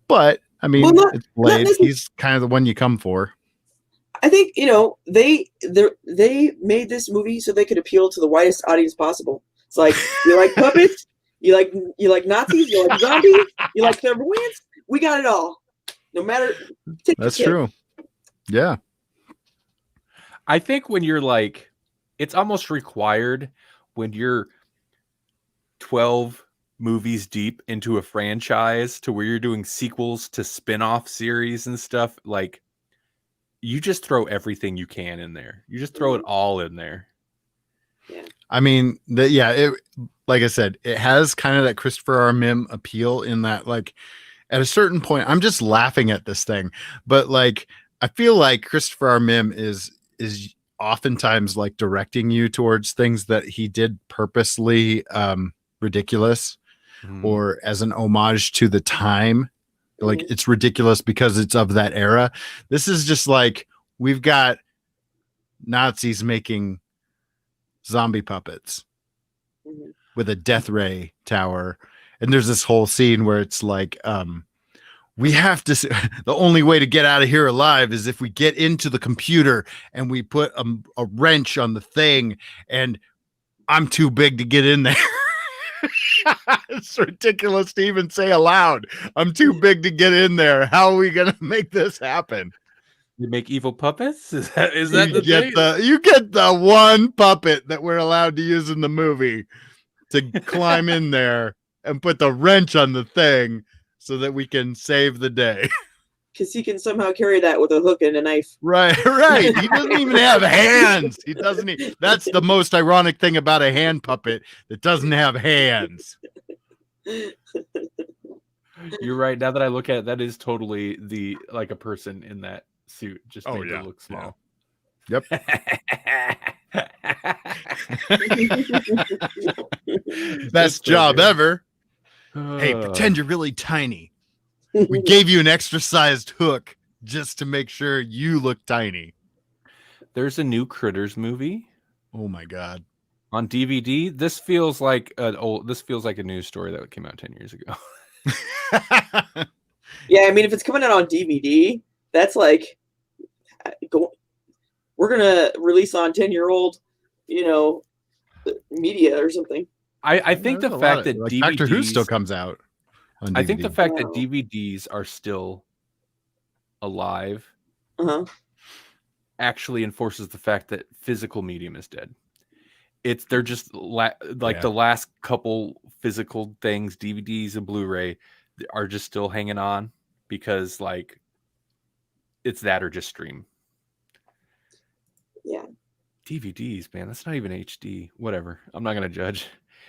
But I mean, it's Blade. He's kind of the one you come for. I think they made this movie so they could appeal to the widest audience possible. It's like, you like puppets, you like Nazis, you like zombies, you like clairvoyance. We got it all. No matter. That's true. Yeah. I think when you're like, it's almost required when you're 12 movies deep into a franchise to where you're doing sequels to spin-off series and stuff, like you just throw everything you can in there. You just throw it all in there. Yeah. I mean, it, like I said, it has kind of that Christopher R. Mim appeal in that, like, at a certain point, I'm just laughing at this thing, but like, I feel like Christopher R. Mim is oftentimes like directing you towards things that he did purposely ridiculous or as an homage to the time. Like, it's ridiculous because it's of that era. This is just like, we've got Nazis making zombie puppets with a death ray tower. And there's this whole scene where it's like, we have to, the only way to get out of here alive is if we get into the computer and we put a wrench on the thing, and I'm too big to get in there. It's ridiculous to even say aloud. I'm too big to get in there. How are we going to make this happen? You make evil puppets? Is that the thing? You get the one puppet that we're allowed to use in the movie to climb in there and put the wrench on the thing so that we can save the day. Because he can somehow carry that with a hook and a knife. Right. He doesn't even have hands. He doesn't. That's the most ironic thing about a hand puppet that doesn't have hands. You're right. Now that I look at it, that is totally like a person in that suit, just made to look small. Yeah. Yep. Best job ever. Hey, pretend you're really tiny. We gave you an extra sized hook just to make sure you look tiny. There's a new Critters movie. Oh my God. On DVD. This feels like a news story that came out 10 years ago. Yeah, I mean, if it's coming out on DVD, that's like, we're gonna release on 10-year-old, media or something. I think the fact that DVDs, Doctor Who still comes out on DVD. I think the fact that DVDs are still alive actually enforces the fact that physical medium is dead. They're just the last couple physical things, DVDs and Blu-ray, are just still hanging on because like it's that or just stream. Yeah. DVDs, man, that's not even HD. Whatever. I'm not gonna judge.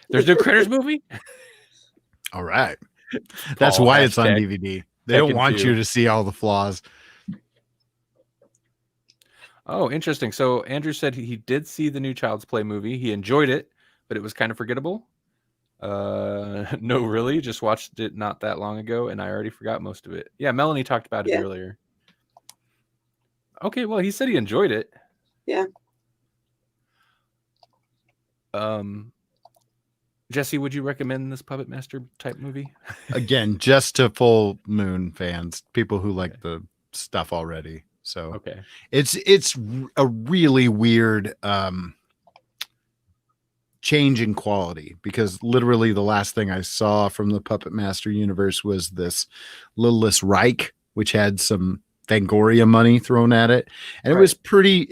There's no Critters movie. All right. That's why it's on DVD. They don't want you to see all the flaws. Oh, interesting. So Andrew said he did see the new Child's Play movie. He enjoyed it, but it was kind of forgettable. No, really. Just watched it not that long ago, and I already forgot most of it. Yeah, Melanie talked about it earlier. Okay, well, he said he enjoyed it. Yeah. Jesse, would you recommend this Puppet Master type movie? Again, just to full moon fans, people who like the stuff already. So okay, it's a really weird change in quality, because literally the last thing I saw from the Puppet Master universe was this Littlest Reich, which had some Fangoria money thrown at it, and it was pretty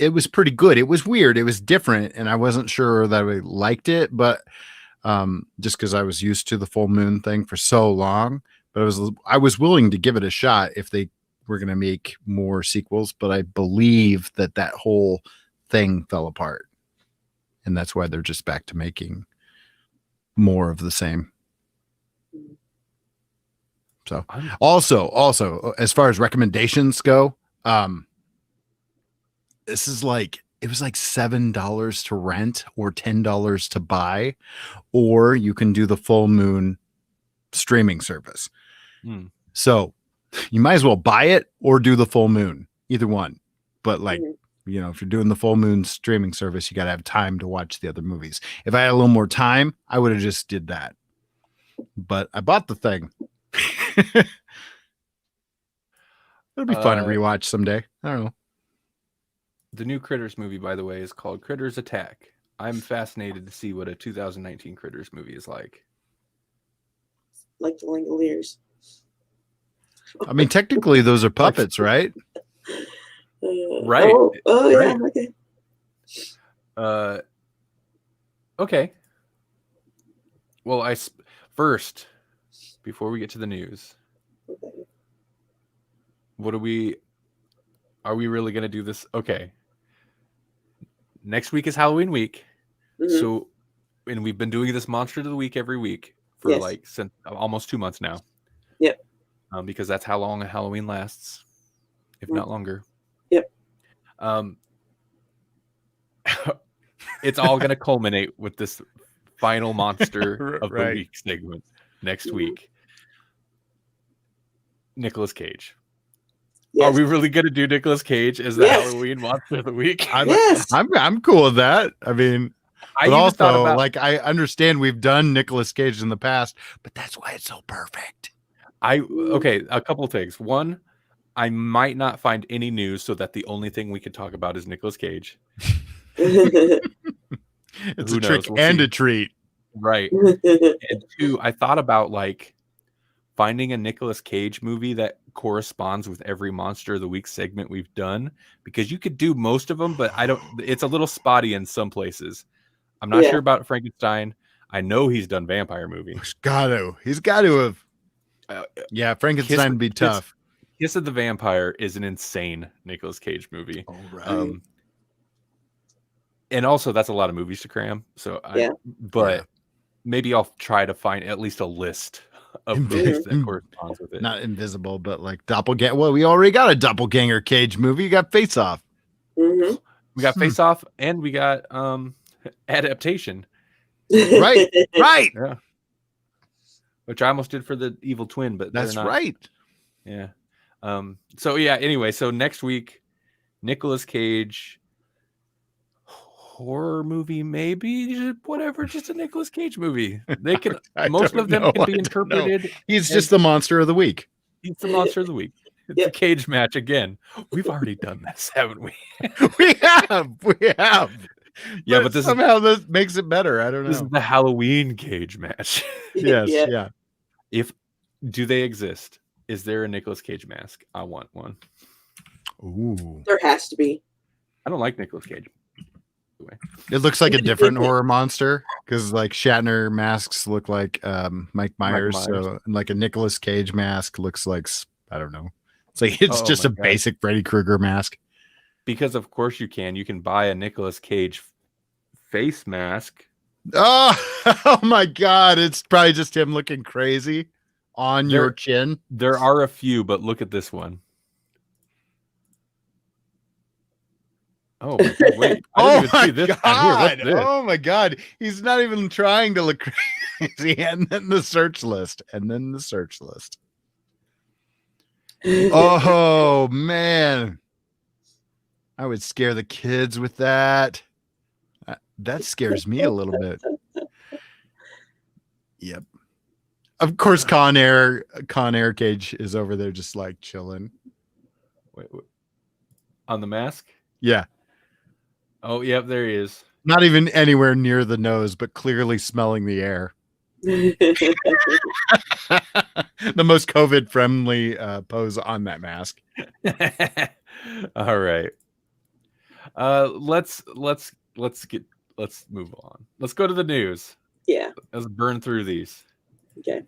good. It was weird, it was different, and I wasn't sure that I liked it, but just because I was used to the full moon thing for so long. But I was willing to give it a shot if they were going to make more sequels, but I believe that whole thing fell apart, and that's why they're just back to making more of the same. So also as far as recommendations go, this is like it was like $7 to rent or $10 to buy, or you can do the full moon streaming service. So you might as well buy it or do the full moon, either one. But like, you know, if you're doing the full moon streaming service, you got to have time to watch the other movies. If I had a little more time, I would have just did that. But I bought the thing. It'll be fun to rewatch someday. I don't know. The new Critters movie, by the way, is called Critters Attack. I'm fascinated to see what a 2019 Critters movie is like. Like the Langoliers. I mean, technically, those are puppets, right? Right. Oh yeah. Right. Okay. Okay. Well, first, before we get to the news, Okay. are we really going to do this? Okay. Next week is Halloween week. So, and we've been doing this Monster of the Week every week for like since almost 2 months now. Yep. Because that's how long Halloween lasts, if not longer. Yep. It's all going to culminate with this final Monster of the Week segment next week. Nicolas Cage. Yes. Are we really going to do Nicolas Cage as the Halloween Monster of the Week? I'm cool with that. I mean, but also, like, I understand we've done Nicolas Cage in the past, but that's why it's so perfect. Okay, a couple of things. One, I might not find any news so that the only thing we can talk about is Nicolas Cage. It's Who a knows? trick We'll and see. a treat. Right. And two, I thought about like finding a Nicolas Cage movie that corresponds with every Monster of the Week segment we've done, because you could do most of them, but it's a little spotty in some places. I'm not sure about Frankenstein. I know he's done vampire movies. He's got to have. Yeah, Frankenstein would be tough. Kiss of the Vampire is an insane Nicolas Cage movie. Oh, right. And also, that's a lot of movies to cram. So, maybe I'll try to find at least a list of movies that corresponds with it. Not Invisible, but like Doppelganger. Well, we already got a Doppelganger Cage movie. You got Face Off. Mm-hmm. We got Face Off, and we got Adaptation. Right. Yeah. Which I almost did for the Evil Twin, but that's not. Right. Yeah. So yeah. Anyway, so next week, Nicolas Cage horror movie, maybe whatever, just a Nicolas Cage movie. They can most of them can be interpreted. He's just the Monster of the Week. He's the Monster of the Week. It's a cage match again. We've already done this, haven't we? We have. Yeah, but somehow this makes it better. I don't know. This is the Halloween cage match. Yes, yeah. Do they exist? Is there a Nicolas Cage mask? I want one. Ooh. There has to be. I don't like Nicolas Cage. It looks like a different horror monster, because like Shatner masks look like Mike Myers. So like a Nicolas Cage mask looks like, I don't know. It's like it's just a basic Freddy Krueger mask. Because of course you can buy a Nicolas Cage face mask. Oh my God. It's probably just him looking crazy on your chin. There are a few, but look at this one. Oh my God, wait. Oh my God. Oh my God. He's not even trying to look crazy. And then the search list. Oh man. I would scare the kids with that. That scares me a little bit. Yep. Of course, Con Air Cage is over there just like chilling. Wait. On the mask? Yeah. Oh, yep, there he is. Not even anywhere near the nose, but clearly smelling the air. The most COVID-friendly pose on that mask. All right. Let's move on. Let's go to the news. Yeah. Let's burn through these. Okay.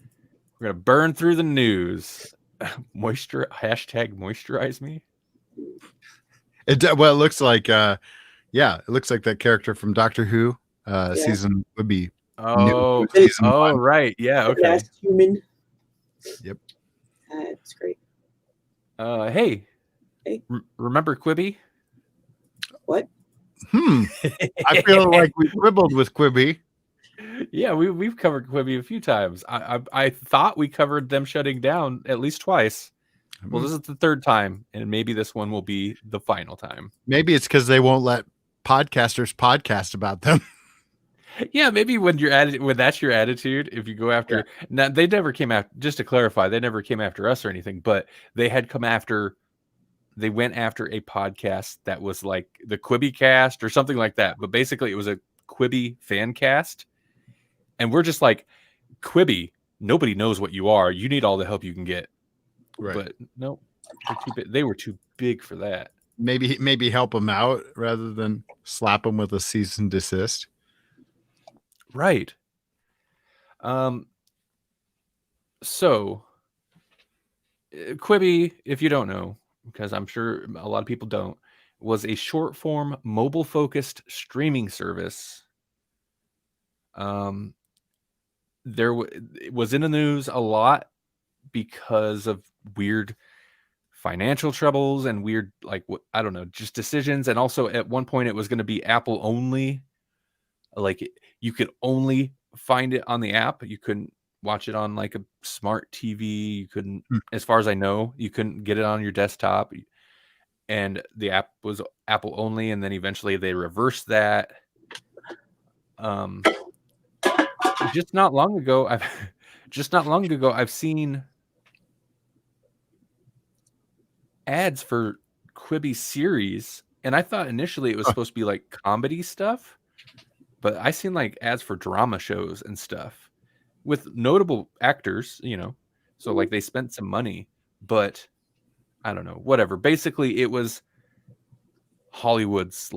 We're gonna burn through the news. #moisturize me. It looks like it looks like that character from Doctor Who season would be. Season 1. Right. Yeah. Okay. Last human. Yep. That's great. Hey. Hey. Remember Quibi? What? I feel like we quibbled with Quibi. Yeah, we've covered Quibi a few times. I thought we covered them shutting down at least twice. Well, this is the third time, and maybe this one will be the final time. Maybe it's because they won't let podcasters podcast about them. Yeah, maybe when that's your attitude, if you go after now, they never came after, just to clarify, they never came after us or anything, but they went after a podcast that was like the Quibi cast or something like that. But basically it was a Quibi fan cast. And we're just like, Quibi, nobody knows what you are. You need all the help you can get. Right. But no, they were too big for that. Maybe help them out rather than slap them with a cease and desist. Right. So Quibi, if you don't know, because I'm sure a lot of people don't, was a short form mobile focused streaming service. It was in the news a lot because of weird financial troubles and weird, like, I don't know, just decisions. And also at one point it was going to be Apple only. Like, you could only find it on the app. You couldn't watch it on like a smart TV. You couldn't, as far as I know, you couldn't get it on your desktop. And the app was Apple only. And then eventually they reversed that. Just not long ago, I've seen ads for Quibi series, and I thought initially it was supposed to be like comedy stuff. But I seen like ads for drama shows and stuff with notable actors, so like they spent some money, but I don't know, whatever. Basically, it was Hollywood's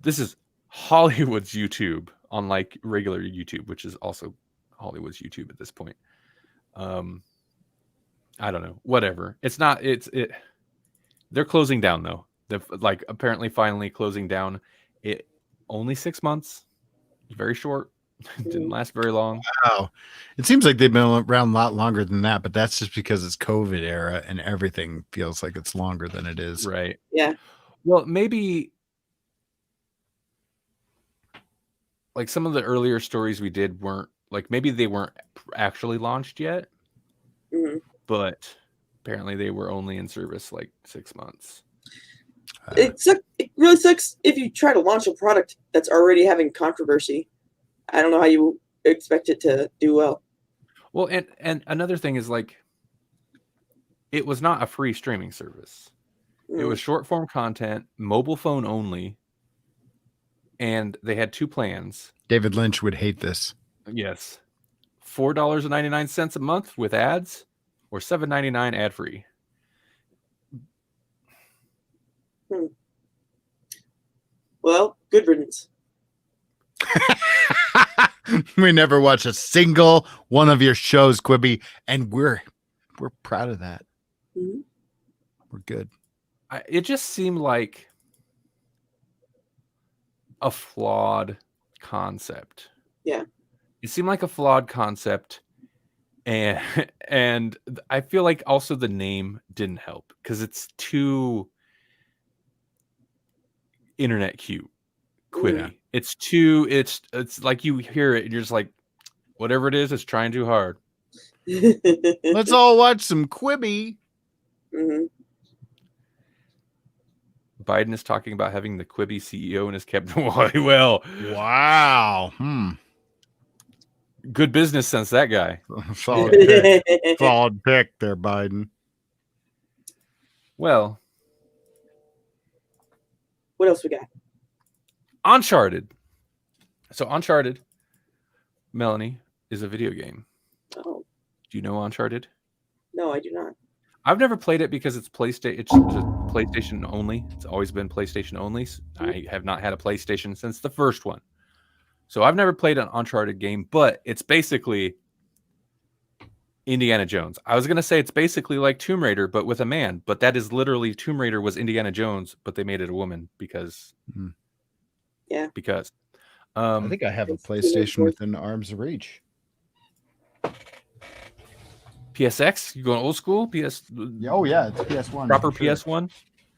this is Hollywood's YouTube on like regular YouTube, which is also Hollywood's YouTube at this point. I don't know, whatever. They're closing down though. They're like apparently finally closing down. It only 6 months, very short. Didn't last very long. Wow. It seems like they've been around a lot longer than that, but that's just because it's COVID era and everything feels like it's longer than it is. Right. Yeah. Well, maybe like some of the earlier stories we did weren't like, maybe they weren't actually launched yet, but apparently they were only in service like 6 months. It really sucks if you try to launch a product that's already having controversy. I don't know how you expect it to do well. Well, and another thing is like, it was not a free streaming service. It was short form content, mobile phone only, and they had two plans. David Lynch would hate this. Yes. $4.99 a month with ads, or $7.99 ad free. Well, good riddance. We never watch a single one of your shows, Quibi, and we're proud of that. We're good. It just seemed like a flawed concept. Yeah. It seemed like a flawed concept, and I feel like also the name didn't help because it's too internet cute. Quibi. Yeah. It's like you hear it and you're just like, whatever it is, it's trying too hard. Let's all watch some Quibi. Biden is talking about having the Quibi CEO in his cabinet. Well, wow. Good business sense, that guy. Solid pick. Solid pick there, Biden. Well, what else we got? Uncharted. So Uncharted, Melanie, is a video game. Oh. Do you know Uncharted? No, I do not. I've never played it because it's PlayStation only. It's always been PlayStation only. I have not had a PlayStation since the first one. So I've never played an Uncharted game, but it's basically Indiana Jones. I was going to say it's basically like Tomb Raider, but with a man. But that is literally Tomb Raider was Indiana Jones, but they made it a woman because... Yeah. Because I think I have a PlayStation within arm's reach. PSX? You going old school? PS? Oh yeah, it's PS1. Proper PS1?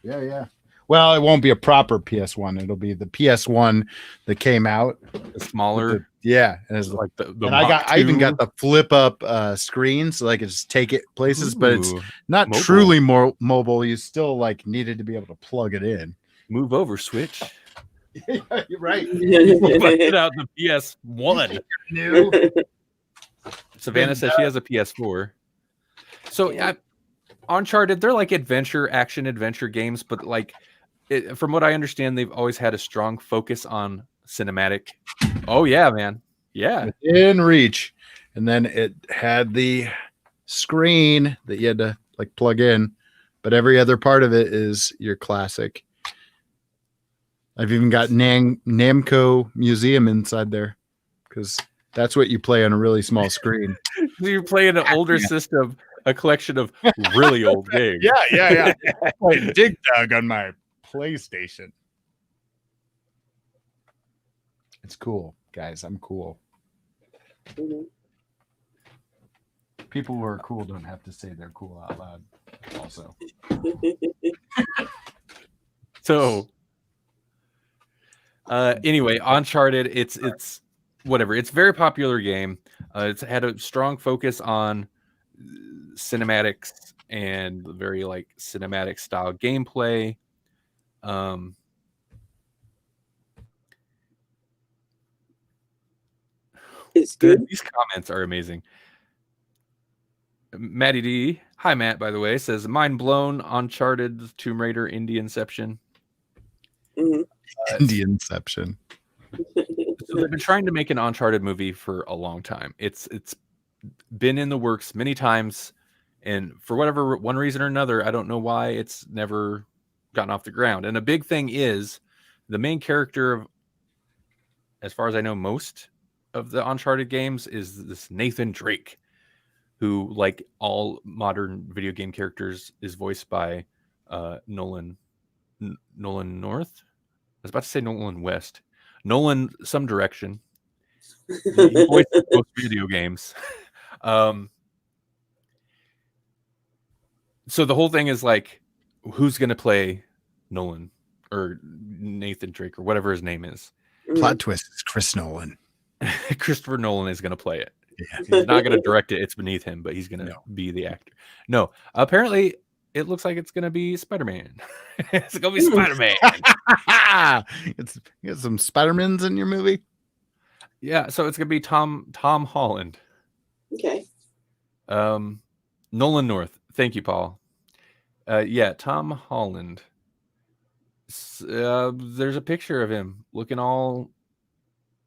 Yeah. Well, it won't be a proper PS1. It'll be the PS1 that came out. The smaller, Yeah, and it's like the and I even got Mach the flip up screen, so I could just take it places. But it's 2. not Mobile. truly more mobile. You still like needed to be able to plug it in. Move over, Switch. You're right. Busted out the PS1. New. Savannah says she has a PS4. So yeah, Uncharted, they're like action adventure games, but like from what I understand, they've always had a strong focus on cinematic. Oh yeah, man. Yeah. In reach. And then it had the screen that you had to like plug in, but every other part of it is your classic. I've even got Namco Museum inside there because that's what you play on a really small screen. You're playing an older system, a collection of really old games. Yeah. Play Dig Dug on my PlayStation. It's cool, guys. I'm cool. People who are cool don't have to say they're cool out loud. Also, so anyway, Uncharted, it's whatever. It's a very popular game. It's had a strong focus on cinematics and very like cinematic style gameplay. It's good. These comments are amazing. Matty D, hi Matt, by the way, says mind blown. Uncharted, Tomb Raider, Indie-inception. Indie-inception. So they've been trying to make an Uncharted movie for a long time. It's been in the works many times, and for whatever one reason or another, I don't know why it's never gotten off the ground. And a big thing is the main character of, as far as I know, most of the Uncharted games is this Nathan Drake, who, like all modern video game characters, is voiced by Nolan North. I was about to say Nolan West. Nolan some direction. He voiced most video games. So the whole thing is like, who's going to play Nolan or Nathan Drake or whatever his name is? Plot twist is Chris Nolan. Christopher Nolan is going to play it. Yeah. He's not going to direct it. It's beneath him, but he's going to be the actor. No, apparently it looks like it's going to be Spider-Man. It's going to be Spider-Man. You got some Spider-Mans in your movie? Yeah, so it's going to be Tom Holland. Okay. Nolan North. Thank you, Paul. Yeah, Tom Holland. There's a picture of him looking all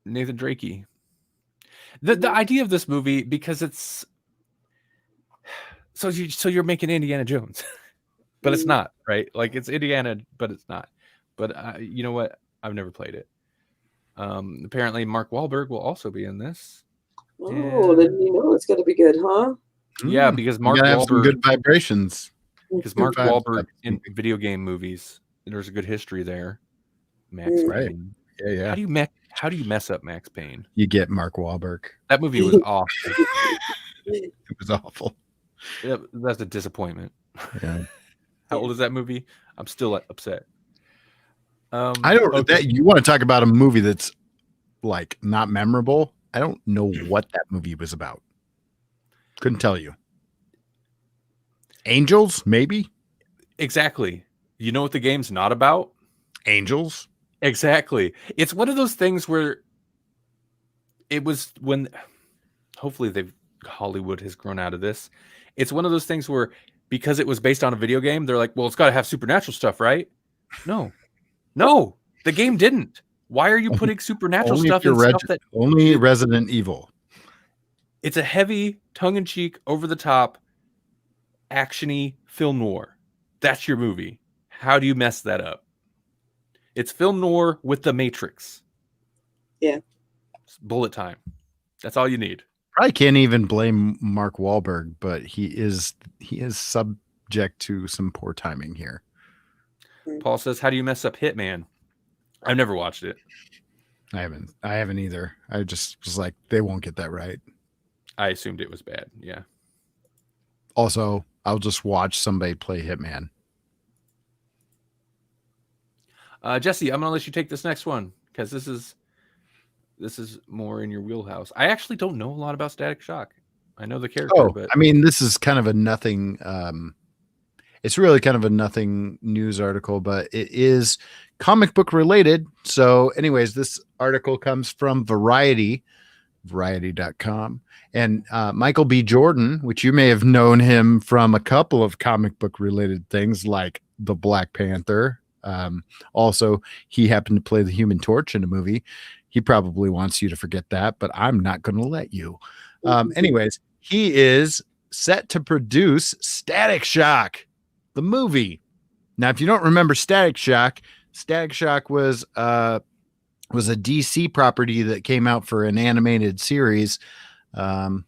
Nathan Drakey. The idea of this movie, because it's so you're making Indiana Jones, but it's not, right? Like it's Indiana, but it's not. But you know what? I've never played it. Apparently, Mark Wahlberg will also be in this. Oh, then you know it's going to be good, huh? Yeah, because Mark have some Wahlberg, good vibrations. because Mark Good vibes. Wahlberg in video game movies, there's a good history there. Max Right. Payne. Yeah. How do you mess up Max Payne? You get Mark Wahlberg. That movie was awful. It was awful. That's a disappointment. Yeah. How old is that movie? I'm still upset. I don't. Okay. That you want to talk about a movie that's like not memorable? I don't know what that movie was about. Couldn't tell you. Angels, maybe. Exactly. You know what the game's not about? Angels. Exactly. It's one of those things where it was when hopefully Hollywood has grown out of this. It's one of those things where because it was based on a video game, they're like, well, it's got to have supernatural stuff, right? No, the game didn't. Why are you putting supernatural stuff in stuff that only Resident Evil? It's a heavy, tongue-in-cheek, over-the-top, action-y film noir. That's your movie. How do you mess that up? It's film noir with the Matrix. Yeah. It's bullet time. That's all you need. I can't even blame Mark Wahlberg, but he is subject to some poor timing here. Paul says, how do you mess up Hitman? I've never watched it. I haven't either. I just was like, they won't get that right. I assumed it was bad. Yeah. Also, I'll just watch somebody play Hitman. Jesse, I'm gonna let you take this next one because this is more in your wheelhouse. I actually don't know a lot about Static Shock. I know the character, but I mean, this is kind of a nothing. It's really kind of a nothing news article, but it is comic book related. So, anyways, this article comes from variety.com. And Michael B. Jordan, which you may have known him from a couple of comic book related things like the Black Panther. Also, he happened to play the Human Torch in a movie. He probably wants you to forget that, but I'm not going to let you. Anyways, he is set to produce Static Shock, the movie. Now, if you don't remember Static Shock was a DC property that came out for an animated series. I'm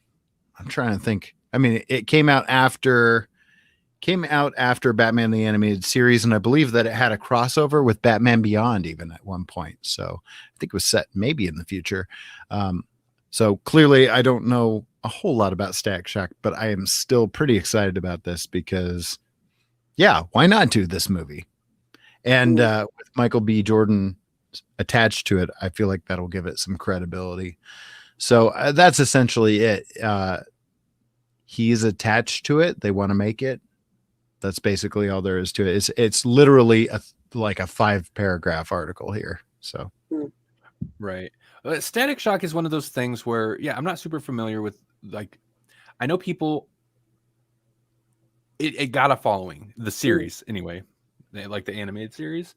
trying to think. I mean, it came out after Batman the Animated Series, and I believe that it had a crossover with Batman Beyond even at one point. So I think it was set maybe in the future. So clearly I don't know a whole lot about Static Shock, but I am still pretty excited about this because, yeah, why not do this movie? And with Michael B. Jordan attached to it, I feel like that'll give it some credibility. So that's essentially it. He's attached to it. They want to make it. That's basically all there is to it. It's literally like a 5-paragraph article here. So, right. Static Shock is one of those things where, yeah, I'm not super familiar with, like, I know people, it got a following, the series anyway, like the animated series.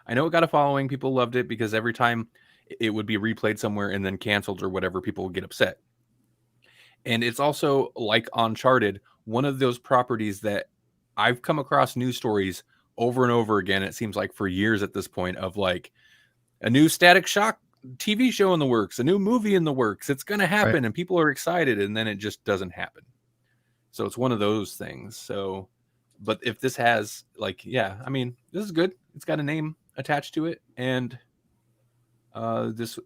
I know it got a following. People loved it because every time it would be replayed somewhere and then canceled or whatever, people would get upset. And it's also, like Uncharted, one of those properties that I've come across news stories over and over again. It seems like for years at this point of like a new Static Shock TV show in the works, a new movie in the works. It's going to happen, right? And people are excited, and then it just doesn't happen. So it's one of those things. So, but if this has like, yeah, I mean, this is good. It's got a name attached to it, and this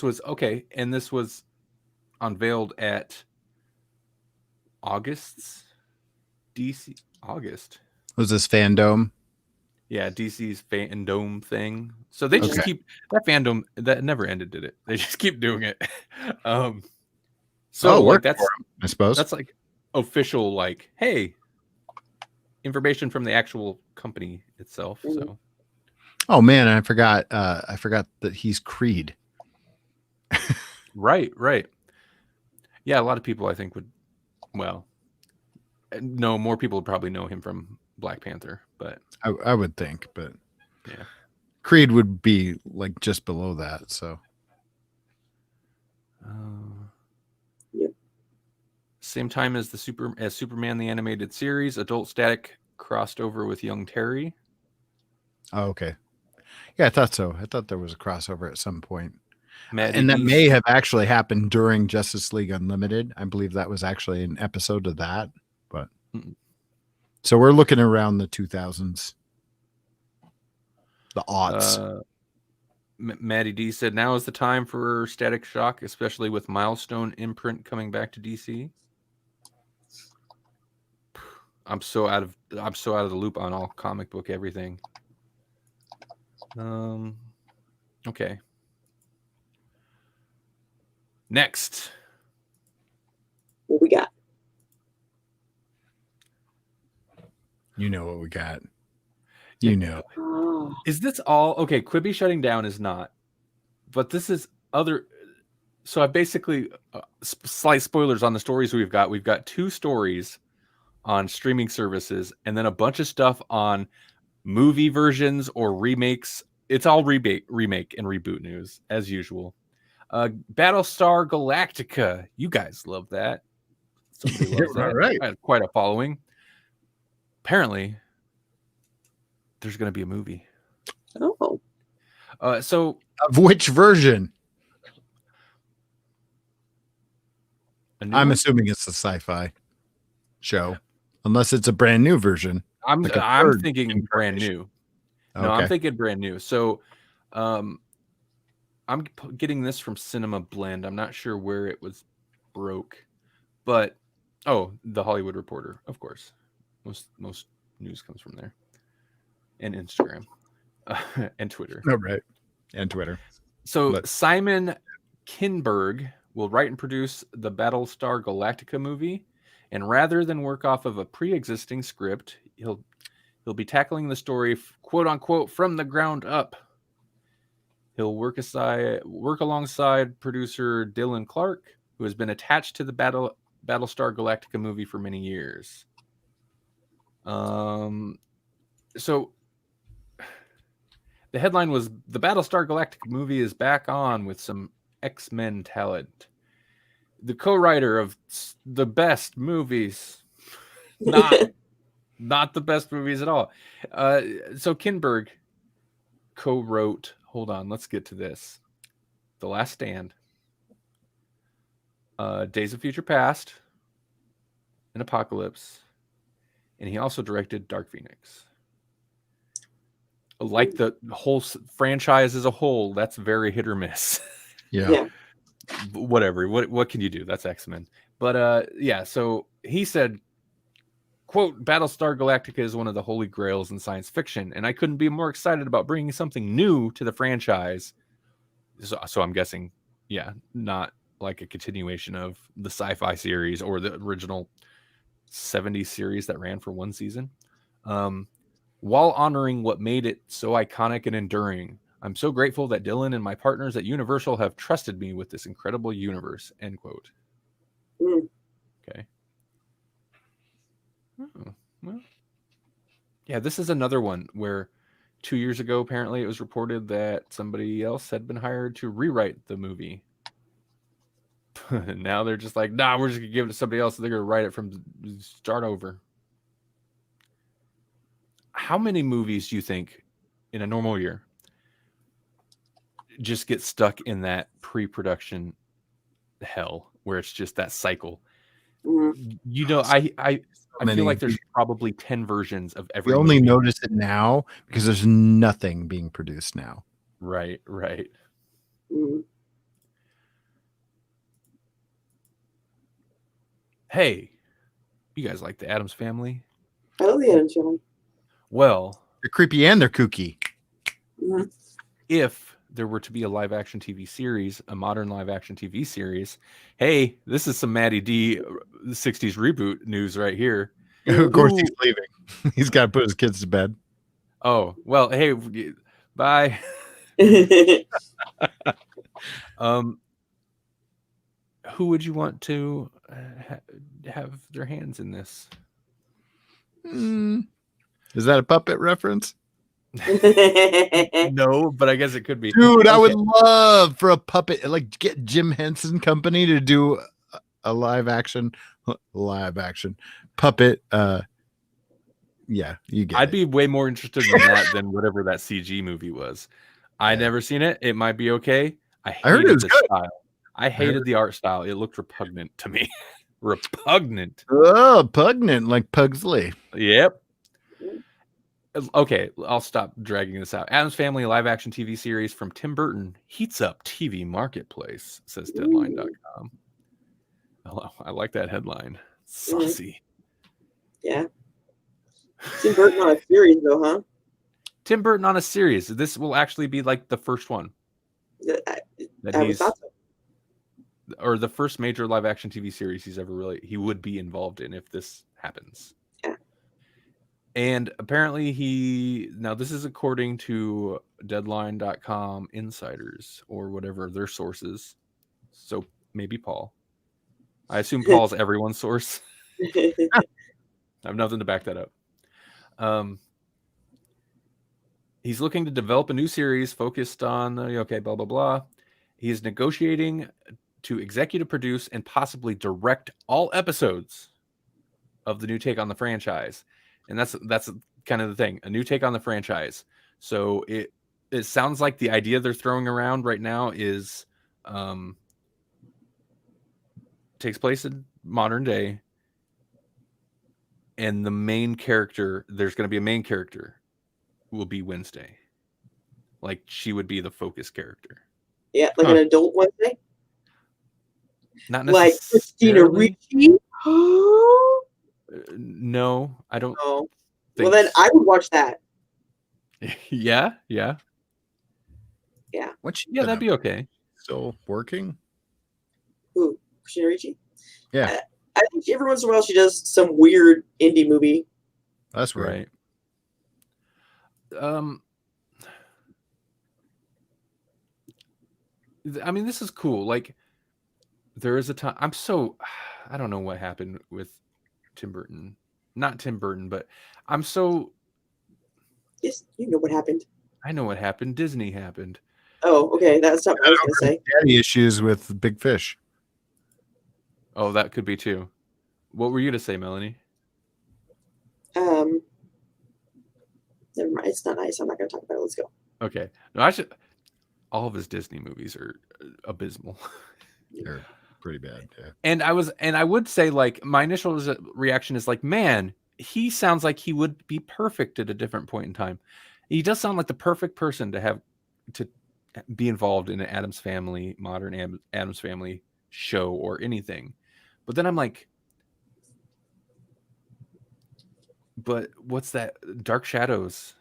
was okay, and this was unveiled at August. Was this Fandom? Yeah, DC's Fandom thing. So they just keep that Fandom that never ended, did it? They just keep doing it. So like that's, I suppose that's like official, like, hey, information from the actual company itself. So, oh man, I forgot that he's Creed. Right. Yeah, a lot of people I think would, well, no, more people would probably know him from Black Panther, but I would think, but yeah, Creed would be like just below that. So, yep. Same time as Superman the Animated Series, Adult Static crossed over with Young Terry. Oh, okay. Yeah, I thought so. I thought there was a crossover at some point. And that may have actually happened during Justice League Unlimited. I believe that was actually an episode of that. But so we're looking around the 2000s, the aughts. Maddie D said, now is the time for Static Shock, especially with Milestone imprint coming back to DC. I'm so out of the loop on all comic book everything. Okay. Next. What we got? You know what we got. You know. Oh. Is this all? Okay, Quibi shutting down is not. But this is other. So I basically, slight spoilers on the stories we've got. We've got 2 stories on streaming services and then a bunch of stuff on movie versions or remakes. It's all remake and reboot news, as usual. Battlestar Galactica. You guys love that. Somebody loves that. Right. I have quite a following. Apparently, there's going to be a movie. Oh. So of which version? I'm assuming it's a sci-fi show, unless it's a brand new version. I'm thinking brand new. No, I'm thinking brand new. So, I'm getting this from Cinema Blend. I'm not sure where it was broke, but the Hollywood Reporter, of course. Most news comes from there, and Instagram. and Twitter. Oh, right. And Twitter. So Simon Kinberg will write and produce the Battlestar Galactica movie, and rather than work off of a pre-existing script, he'll be tackling the story, quote unquote, from the ground up. He'll work alongside producer Dylan Clark, who has been attached to the Battlestar Galactica movie for many years. So the headline was, the Battlestar Galactica movie is back on with some X-Men talent. The co-writer of the best movies, not the best movies at all. So Kinberg co-wrote, hold on, let's get to this. The Last Stand, Days of Future Past, and Apocalypse. And he also directed Dark Phoenix. Like the whole franchise as a whole, that's very hit or miss. Yeah. Whatever. What can you do? That's X-Men. But yeah, so he said, quote, Battlestar Galactica is one of the holy grails in science fiction, and I couldn't be more excited about bringing something new to the franchise. So I'm guessing, yeah, not like a continuation of the sci-fi series or the original 70s series that ran for one season. While honoring what made it so iconic and enduring, I'm so grateful that Dylan and my partners at Universal have trusted me with this incredible universe, end quote. Okay. Oh, well. Yeah, this is another one where 2 years ago, apparently, it was reported that somebody else had been hired to rewrite the movie. Now they're just like, nah, we're just going to give it to somebody else. And they're going to write it from start over. How many movies do you think in a normal year just get stuck in that pre-production hell where it's just that cycle? You know, I feel like there's probably 10 versions of every movie. We only movie. notice it now because there's nothing being produced now. Right. Hey, you guys like the Addams Family? I love the Addams Family. Well, they're creepy and they're kooky. If there were to be a live action TV series, a modern live action TV series, hey, this is some Maddie D 60s reboot news right here. Of course, he's leaving. He's got to put his kids to bed. Oh, well, hey, bye. Who would you want to have their hands in this? Is that a puppet reference? No, but I guess it could be. Dude, okay. I would love for a puppet, like get Jim Henson Company to do a live action puppet. Yeah, you get I'd be way more interested in that than whatever that CG movie was. I never seen it. It might be okay. I heard it was the good. style. I hated the art style. It looked repugnant to me. Repugnant. Oh, pugnant, like Pugsley. Yep. Okay, I'll stop dragging this out. Addams Family live action TV series from Tim Burton heats up TV marketplace, says Deadline.com. Oh, I like that headline. Saucy. Yeah. Tim Burton on a series, though, huh? Tim Burton on a series. This will actually be like the first one. I thought so. Or the first major live action TV series he would be involved in if this happens. Yeah. And apparently this is according to Deadline.com insiders or whatever their sources. So maybe Paul. I assume Paul's everyone's source. I have nothing to back that up. He's looking to develop a new series focused on blah blah blah. He is negotiating to executive produce and possibly direct all episodes of the new take on the franchise. And that's kind of the thing, a new take on the franchise. So it sounds like the idea they're throwing around right now is takes place in modern day, and the main character, there's going to be a main character, will be Wednesday. Like she would be the focus character. Yeah, like an adult Wednesday? Not necessarily. Like Christina Ricci? No, I don't. No. Well, then I would watch that. Yeah, yeah, What's she yeah. been That'd up? be okay. Still working? Ooh, Christina Ricci. Yeah, I think every once in a while she does some weird indie movie. that's weird. Right. I mean, this is cool. Like, there is a time. I don't know what happened with Tim Burton. Not Tim Burton, but I'm so. Yes, you know what happened. I know what happened. Disney happened. Oh, okay. That's something I was going to say. Daddy issues with Big Fish. Oh, that could be too. What were you to say, Melanie? Never mind. It's not nice. I'm not going to talk about it. Let's go. Okay. No, I should. All of his Disney movies are abysmal. They're pretty bad. Yeah. And I would say, like, my initial reaction is like, man, he sounds like he would be perfect at a different point in time. He does sound like the perfect person to be involved in an Addams Family, modern Addams Family show or anything. But then I'm like, but what's that? Dark Shadows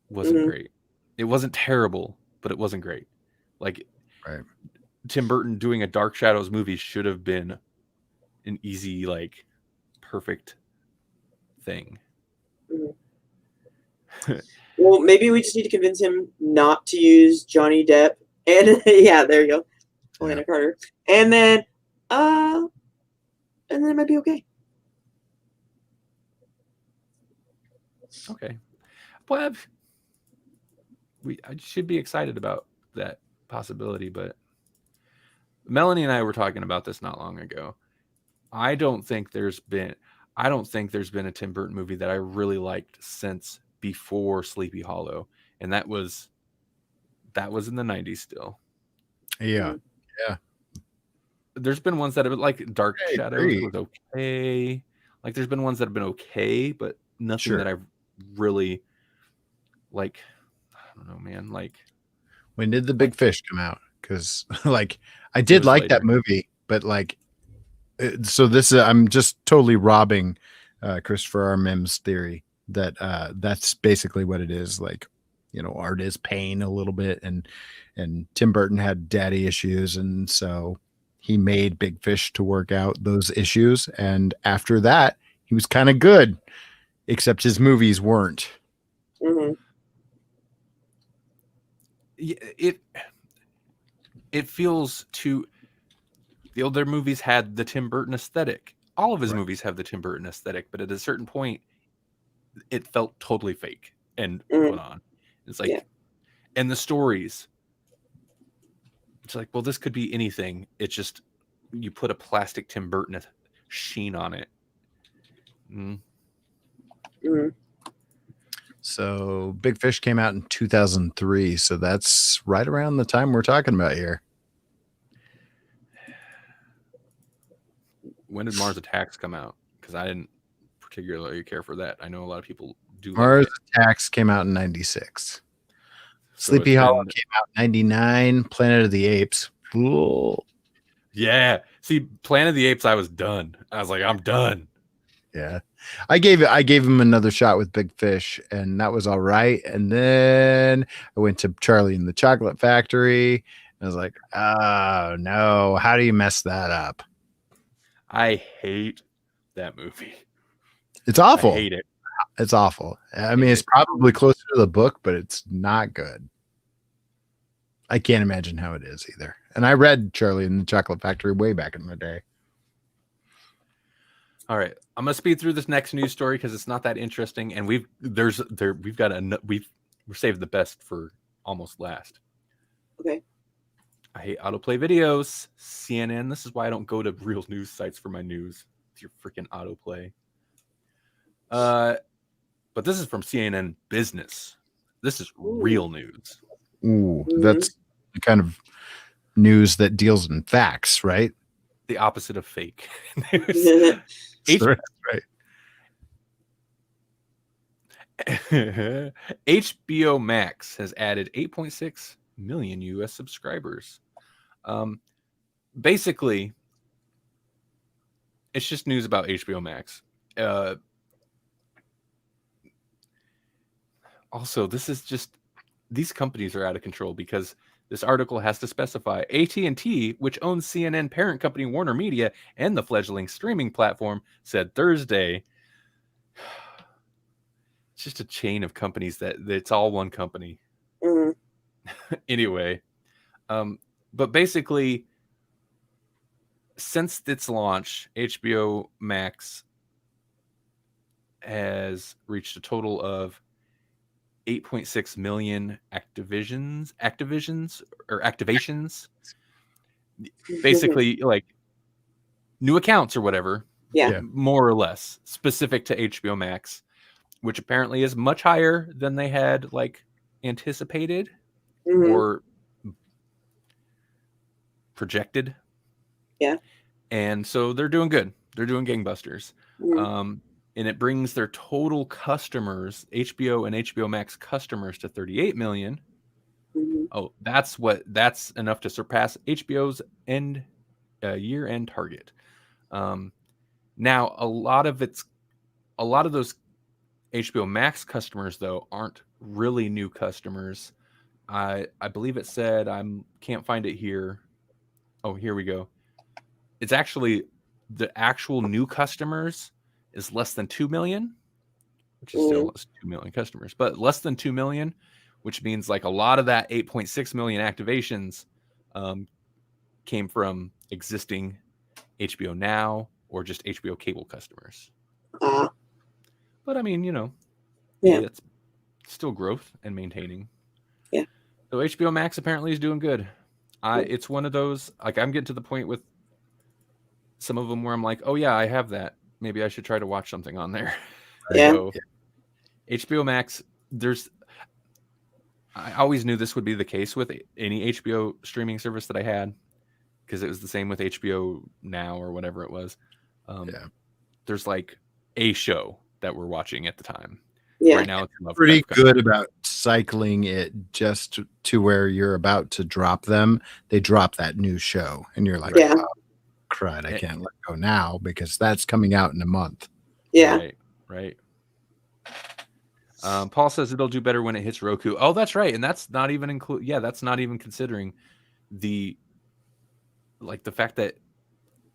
wasn't great. It wasn't terrible, but it wasn't great. Like, Right. Tim Burton doing a Dark Shadows movie should have been an easy, like, perfect thing. Well, maybe we just need to convince him not to use Johnny Depp. And yeah, there you go. Helena Carter. And then it might be okay. Okay. Well, I should be excited about that possibility, but Melanie and I were talking about this not long ago. I don't think there's been a Tim Burton movie that I really liked since before Sleepy Hollow, and that was in the 90s still. Yeah. Yeah. There's been ones that have been, like, Dark Shadows agree. was okay. Like, there's been ones that have been okay, but nothing that I've really, like, I don't know, man. Like, when did the Big Fish come out? Because like I did like later. that movie, but like, so this I'm just totally robbing Christopher R. Mims' theory that that's basically what it is. Like, you know, art is pain a little bit, and Tim Burton had daddy issues, and so he made Big Fish to work out those issues, and after that he was kind of good, except his movies weren't. It feels the older movies had the Tim Burton aesthetic. All of his movies have the Tim Burton aesthetic, but at a certain point it felt totally fake and put on. It's like, and the stories, it's like, well, this could be anything. It's just you put a plastic Tim Burton sheen on it. So Big Fish came out in 2003. So that's right around the time we're talking about here. When did Mars Attacks come out? Because I didn't particularly care for that. I know a lot of people do. Mars Attacks came out in 96. So Sleepy Hollow came out in 99. Planet of the Apes. Ooh. Yeah. See, Planet of the Apes, I was done. I was like, I'm done. Yeah. I gave him another shot with Big Fish, and that was all right. And then I went to Charlie and the Chocolate Factory, and I was like, oh no, how do you mess that up? I hate that movie. It's awful. I hate it. It's awful. I mean, it's probably closer to the book, but it's not good. I can't imagine how it is either. And I read Charlie and the Chocolate Factory way back in the day. All right, I'm gonna speed through this next news story because it's not that interesting, and we've saved the best for almost last. Okay. I hate autoplay videos. CNN. This is why I don't go to real news sites for my news. It's your freaking autoplay. But this is from CNN Business. This is real news. Ooh, that's the kind of news that deals in facts, right? The opposite of fake news. Right. HBO Max has added 8.6 million US subscribers. Basically, it's just news about HBO Max. Also, this is just these companies are out of control because this article has to specify AT&T, which owns CNN parent company Warner Media and the fledgling streaming platform, said Thursday. It's just a chain of companies that it's all one company. Mhm. Anyway, but basically, since its launch, HBO Max has reached a total of 8.6 million activations, basically like new accounts or whatever, Yeah. more or less specific to HBO Max, which apparently is much higher than they had like anticipated Mhm. or projected. Yeah. And so they're doing good. They're doing gangbusters. Mhm. And it brings their total customers, HBO and HBO Max customers, to 38 million. Mhm. Oh, that's enough to surpass HBO's year-end target. Now, a lot of those HBO Max customers though aren't really new customers. I believe it said can't find it here. Oh, here we go. It's actually the actual new customers is less than 2 million, which is still 2 million customers, but less than 2 million, which means like a lot of that 8.6 million activations came from existing HBO Now or just HBO cable customers. But I mean, Yeah. it's still growth and maintaining. Yeah. So HBO Max apparently is doing good. It's one of those, like, I'm getting to the point with some of them where I'm like, oh yeah, I have that. Maybe I should try to watch something on there. Yeah. So HBO Max, I always knew this would be the case with any HBO streaming service that I had, because it was the same with HBO Now or whatever it was. There's like a show that we're watching at the time. Yeah. Right now, it's pretty good about cycling it just to where you're about to drop them. They drop that new show, and you're like, Yeah. oh, crud, I can't let go now because that's coming out in a month. Yeah. Right. Paul says it'll do better when it hits Roku. Oh, that's right, and that's not even that's not even considering the fact that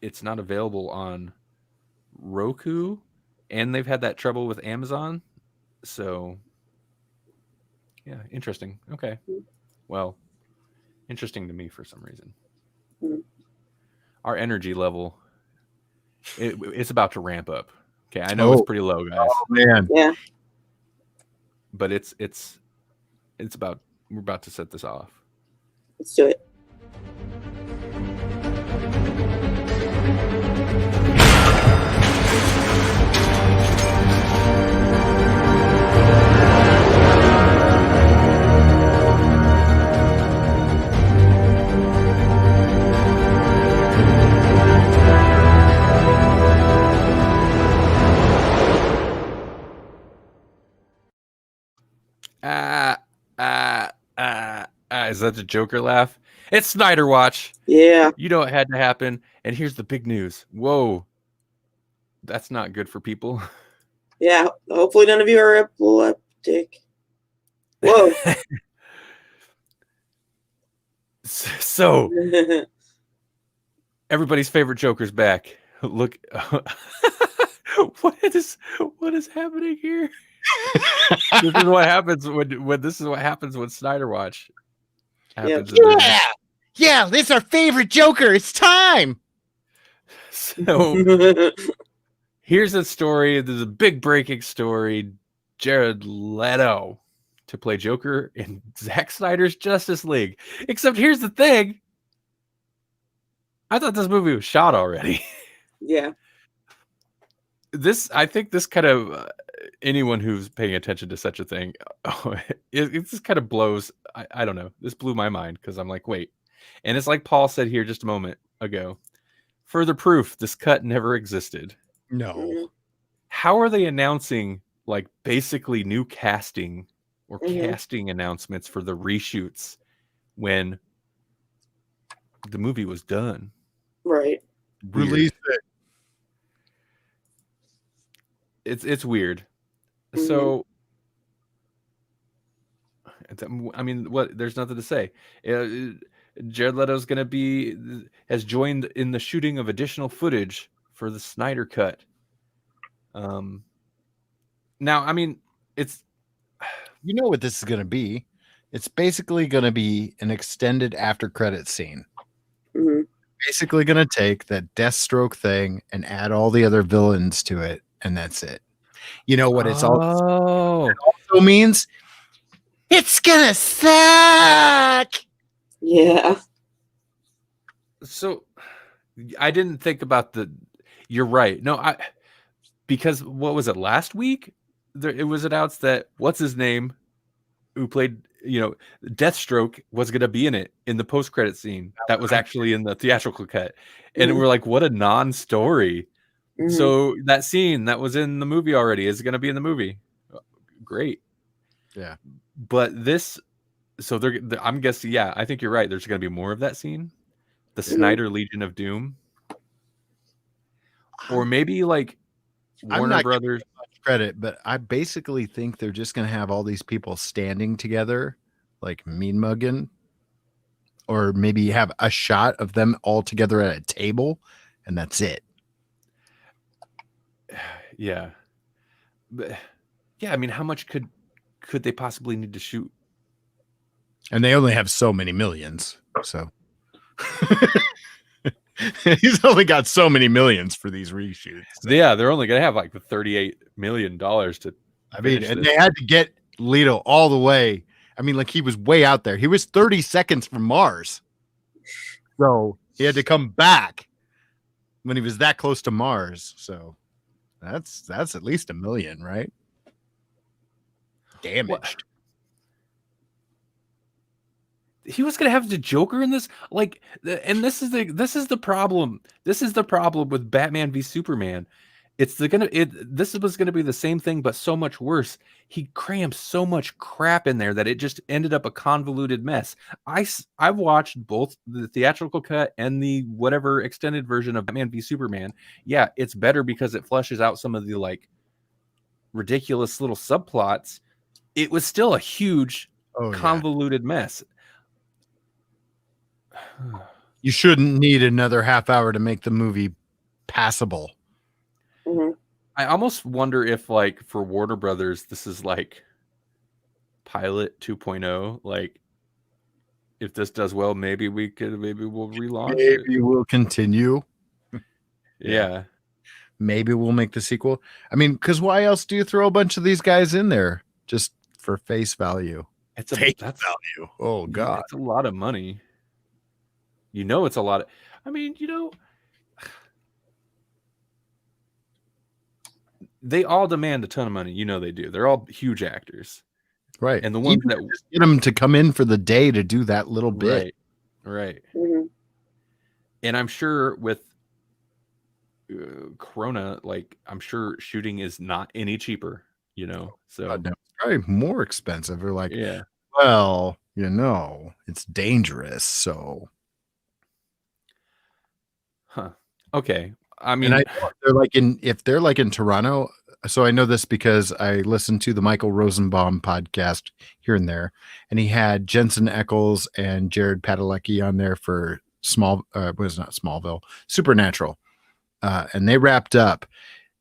it's not available on Roku, and they've had that trouble with Amazon. So, yeah, interesting. Okay, well, interesting to me for some reason. Our energy level, it's about to ramp up. Okay, I know it's pretty low, guys. Oh man, yeah. But we're about to set this off. Let's do it. Is that the Joker laugh? It's Snyder Watch. Yeah. You know it had to happen. And here's the big news. Whoa. That's not good for people. Yeah. Hopefully none of you are epileptic. Whoa. So, everybody's favorite Joker's back. Look. What is happening here? This is what happens when Snyder Watch happens. Yeah, this is our favorite Joker. It's time. So here's a story. There's a big breaking story. Jared Leto to play Joker in Zack Snyder's Justice League. Except here's the thing. I thought this movie was shot already. Yeah. I think this kind of anyone who's paying attention to such a thing, it just kind of blows. I don't know. This blew my mind because I'm like, wait. And it's like Paul said here just a moment ago. Further proof this cut never existed. No. How are they announcing like basically new casting or casting announcements for the reshoots when the movie was done? Right. Release it. It's weird. So I mean, what? There's nothing to say. Jared Leto's has joined in the shooting of additional footage for the Snyder Cut. Now, I mean, it's You know what this is going to be? It's basically going to be an extended after credit scene. Mhm. Basically going to take that Deathstroke thing and add all the other villains to it, and that's it. You know what it's also means? It's gonna suck. Yeah. So I didn't think about you're right. No, because what was it last week? It was announced that what's his name, who played, Deathstroke, was going to be in it in the post-credit scene. That was actually in the theatrical cut, and we're like, what a non-story. Mhm. So that scene that was in the movie already is going to be in the movie. Great. Yeah, but so I'm guessing. Yeah, I think you're right. There's going to be more of that scene. The Snyder Legion of Doom, or maybe like Warner Brothers. Much credit, but I basically think they're just going to have all these people standing together, like mean mugging, or maybe have a shot of them all together at a table, and that's it. Yeah, but yeah, I mean, how much could they possibly need to shoot? And they only have so many millions, so he's only got so many millions for these reshoots. So. Yeah, they're only gonna have like $38 million to. I mean, and they had to get Leto all the way. I mean, like he was way out there. He was 30 seconds from Mars, so he had to come back when he was that close to Mars. So that's at least $1 million, right? Damaged. What? He was gonna have the Joker in this, and this is the problem. This is the problem with Batman v Superman. This was gonna be the same thing, but so much worse. He crammed so much crap in there that it just ended up a convoluted mess. I've watched both the theatrical cut and the whatever extended version of Batman v Superman. Yeah, it's better because it fleshes out some of the ridiculous little subplots. It was still a huge convoluted mess. You shouldn't need another half hour to make the movie passable. Mm-hmm. I almost wonder if, for Warner Brothers, this is pilot 2.0. If this does well, maybe we'll relaunch it. Maybe we'll continue. Yeah. Maybe we'll make the sequel. I mean, because why else do you throw a bunch of these guys in there just for face value? That's value. Oh, God. It's a lot of money. It's a lot. I mean, they all demand a ton of money. They do. They're all huge actors. Right. And the ones that just get them to come in for the day to do that little bit. Right. Mm-hmm. And I'm sure with Corona, I'm sure shooting is not any cheaper, so no, it's probably more expensive. Or yeah. Well, it's dangerous. So. Huh. Okay. I mean, if they're in Toronto. So I know this because I listened to the Michael Rosenbaum podcast here and there, and he had Jensen Ackles and Jared Padalecki on there for Supernatural, and they wrapped up.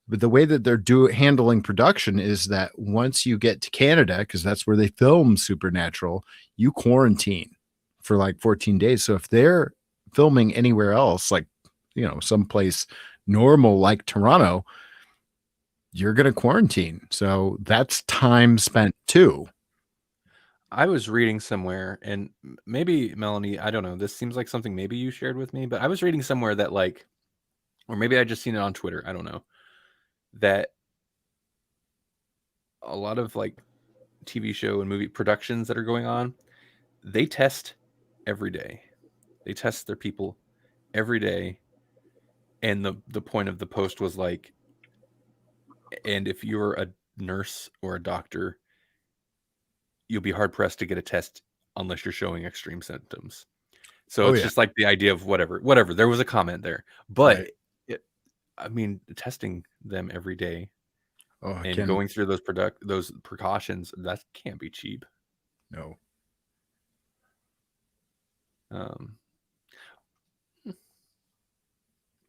But the way that they're handling production is that once you get to Canada, because that's where they film Supernatural, you quarantine for 14 days. So if they're filming anywhere else, someplace normal like Toronto, you're going to quarantine. So that's time spent too. I was reading somewhere, and maybe Melanie, I don't know, this seems like something maybe you shared with me, but I was reading somewhere that or maybe I just seen it on Twitter, I don't know, that a lot of TV show and movie productions that are going on, they test every day. They test their people every day. And the point of the post was and if you're a nurse or a doctor, you'll be hard pressed to get a test unless you're showing extreme symptoms. So it's just the idea of whatever. There was a comment there, but testing them every day and going through those precautions, that can't be cheap. No. Um,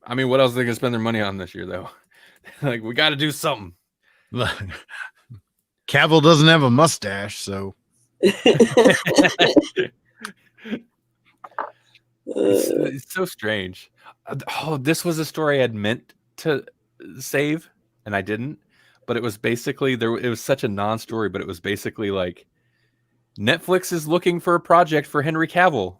I mean, what else are they gonna spend their money on this year, though? Like, we got to do something. Cavill doesn't have a mustache, so It's so strange. Oh, this was a story I'd meant to save, and I didn't. But it was basically it was such a non-story, but it was basically like Netflix is looking for a project for Henry Cavill.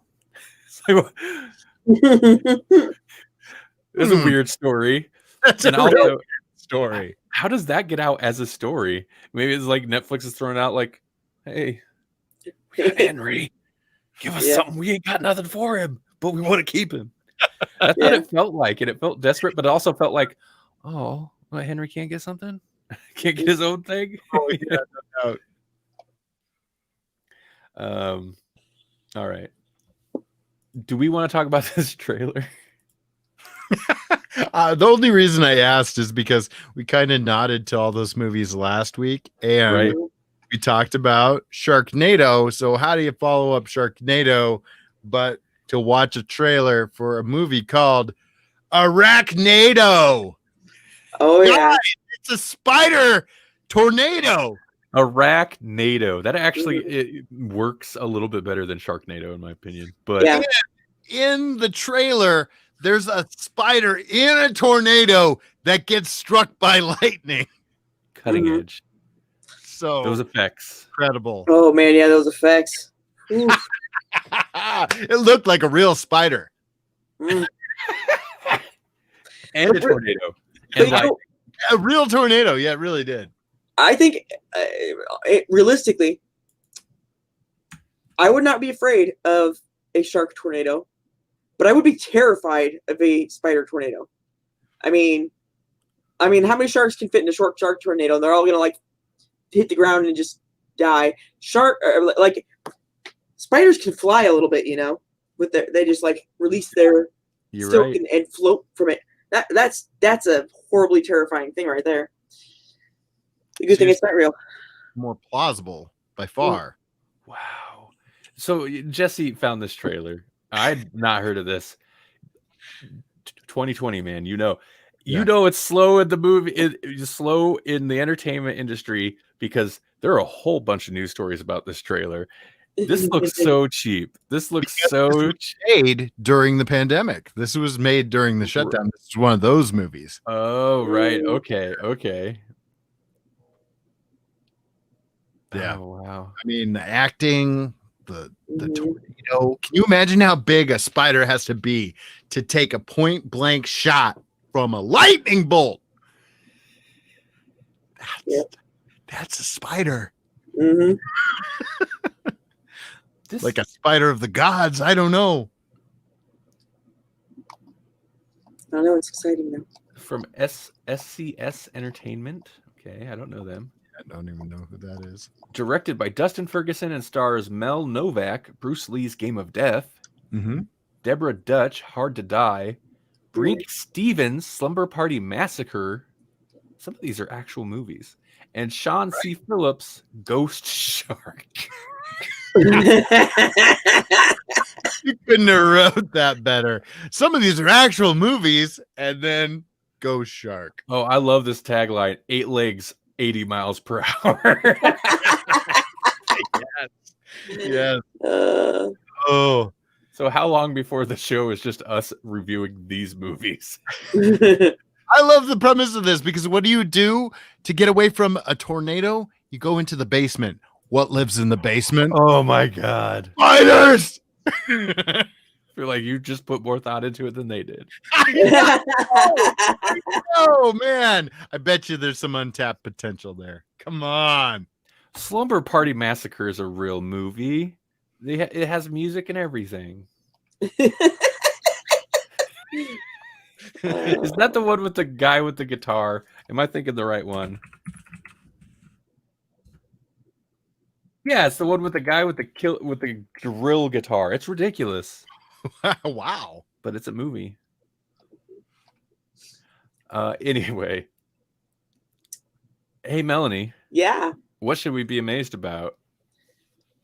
It's a weird story. That's and a also, real story. How does that get out as a story? Maybe it's like Netflix is throwing out like, hey, we got Henry, give us something. We ain't got nothing for him, but we want to keep him. That's what it felt like. And it felt desperate, but it also felt like, oh, what, Henry can't get something? Can't get his own thing? Oh, yeah, no doubt. All right. Do we want to talk about this trailer? The only reason I asked is because we kind of nodded to all those movies last week, and we talked about Sharknado. So how do you follow up Sharknado but to watch a trailer for a movie called Arachnado? Oh yeah, God, it's a spider tornado. Arachnado. That actually it works a little bit better than Sharknado, in my opinion. But in the trailer, there's a spider in a tornado that gets struck by lightning. Cutting edge. So those effects. Incredible. Oh man, yeah, those effects. It looked like a real spider. And a tornado. And like, a real tornado. Yeah, it really did. I think realistically, I would not be afraid of a shark tornado, but I would be terrified of a spider tornado. I mean, how many sharks can fit in a short shark tornado? They're all gonna like hit the ground and just die. Like spiders can fly a little bit, you know, with they just like release their silk and float from it. That's a horribly terrifying thing right there. The good thing it's not real. More plausible by far. Wow. So Jesse found this trailer. I'd not heard of this. 2020, man. You know it's slow in the movie. It's slow in the entertainment industry because there are a whole bunch of news stories about this trailer. This looks so cheap. This looks so made during the pandemic. This was made during the shutdown. This is one of those movies. Oh, right. Okay. Yeah. Oh, wow. I mean, the acting, the tornado. Can you imagine how big a spider has to be to take a point blank shot from a lightning bolt? That's a spider. Mm-hmm. Like a spider of the gods. I don't know. I know, it's exciting though. From SCS Entertainment. Okay, I don't know them. I don't even know who that is. Directed by Dustin Ferguson and stars Mel Novak, Bruce Lee's Game of Death, Deborah Dutch, Hard to Die, Brink Stevens, Slumber Party Massacre. Some of these are actual movies. And Sean C. Phillips, Ghost Shark. You couldn't have wrote that better. Some of these are actual movies, and then Ghost Shark. Oh, I love this tagline: 8 legs, 80 miles per hour. Yes. Oh. So how long before the show is just us reviewing these movies? I love the premise of this because what do you do to get away from a tornado? You go into the basement. What lives in the basement? Oh my God. Spiders! I feel like you just put more thought into it than they did. Oh man. I bet you there's some untapped potential there. Come on. Slumber Party Massacre is a real movie. It has music and everything. Is that the one with the guy with the guitar? Am I thinking the right one? Yeah, it's the one with the guy with the drill guitar. It's ridiculous. Wow. But it's a movie. Anyway. Hey, Melanie. Yeah. What should we be amazed about?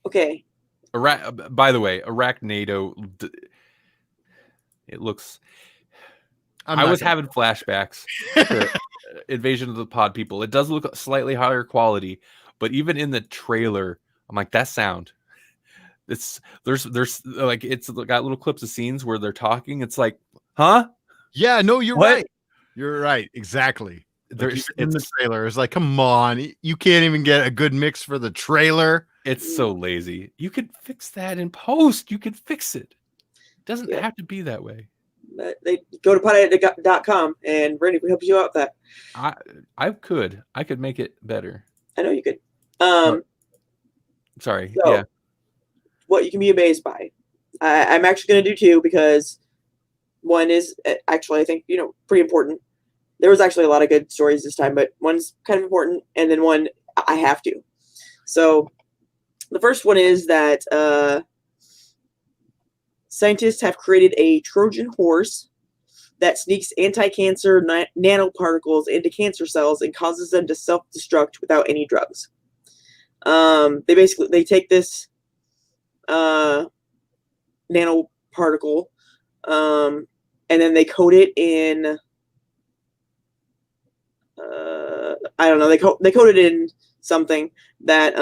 Okay. By the way, Arachnado. It looks. I was having flashbacks to Invasion of the Pod People. It does look slightly higher quality, but even in the trailer, I'm like, that sound. There's like it's got little clips of scenes where they're talking. It's like, huh? Yeah, no, you're What? right. You're right. Exactly. There's in the trailer, it's like, come on, you can't even get a good mix for the trailer. It's so lazy. You could fix that in post. You could fix it. It doesn't have to be that way. They go to podedit.com and Randy helps you out with that. I could make it better. I know you could. Sorry. So, yeah. What you can be amazed by. I'm actually going to do two because one is actually, I think, pretty important. There was actually a lot of good stories this time, but one's kind of important, and then one I have to. So the first one is that scientists have created a Trojan horse that sneaks anti-cancer nanoparticles into cancer cells and causes them to self-destruct without any drugs. They take this nanoparticle and then they coat it in I don't know, they coat it in something that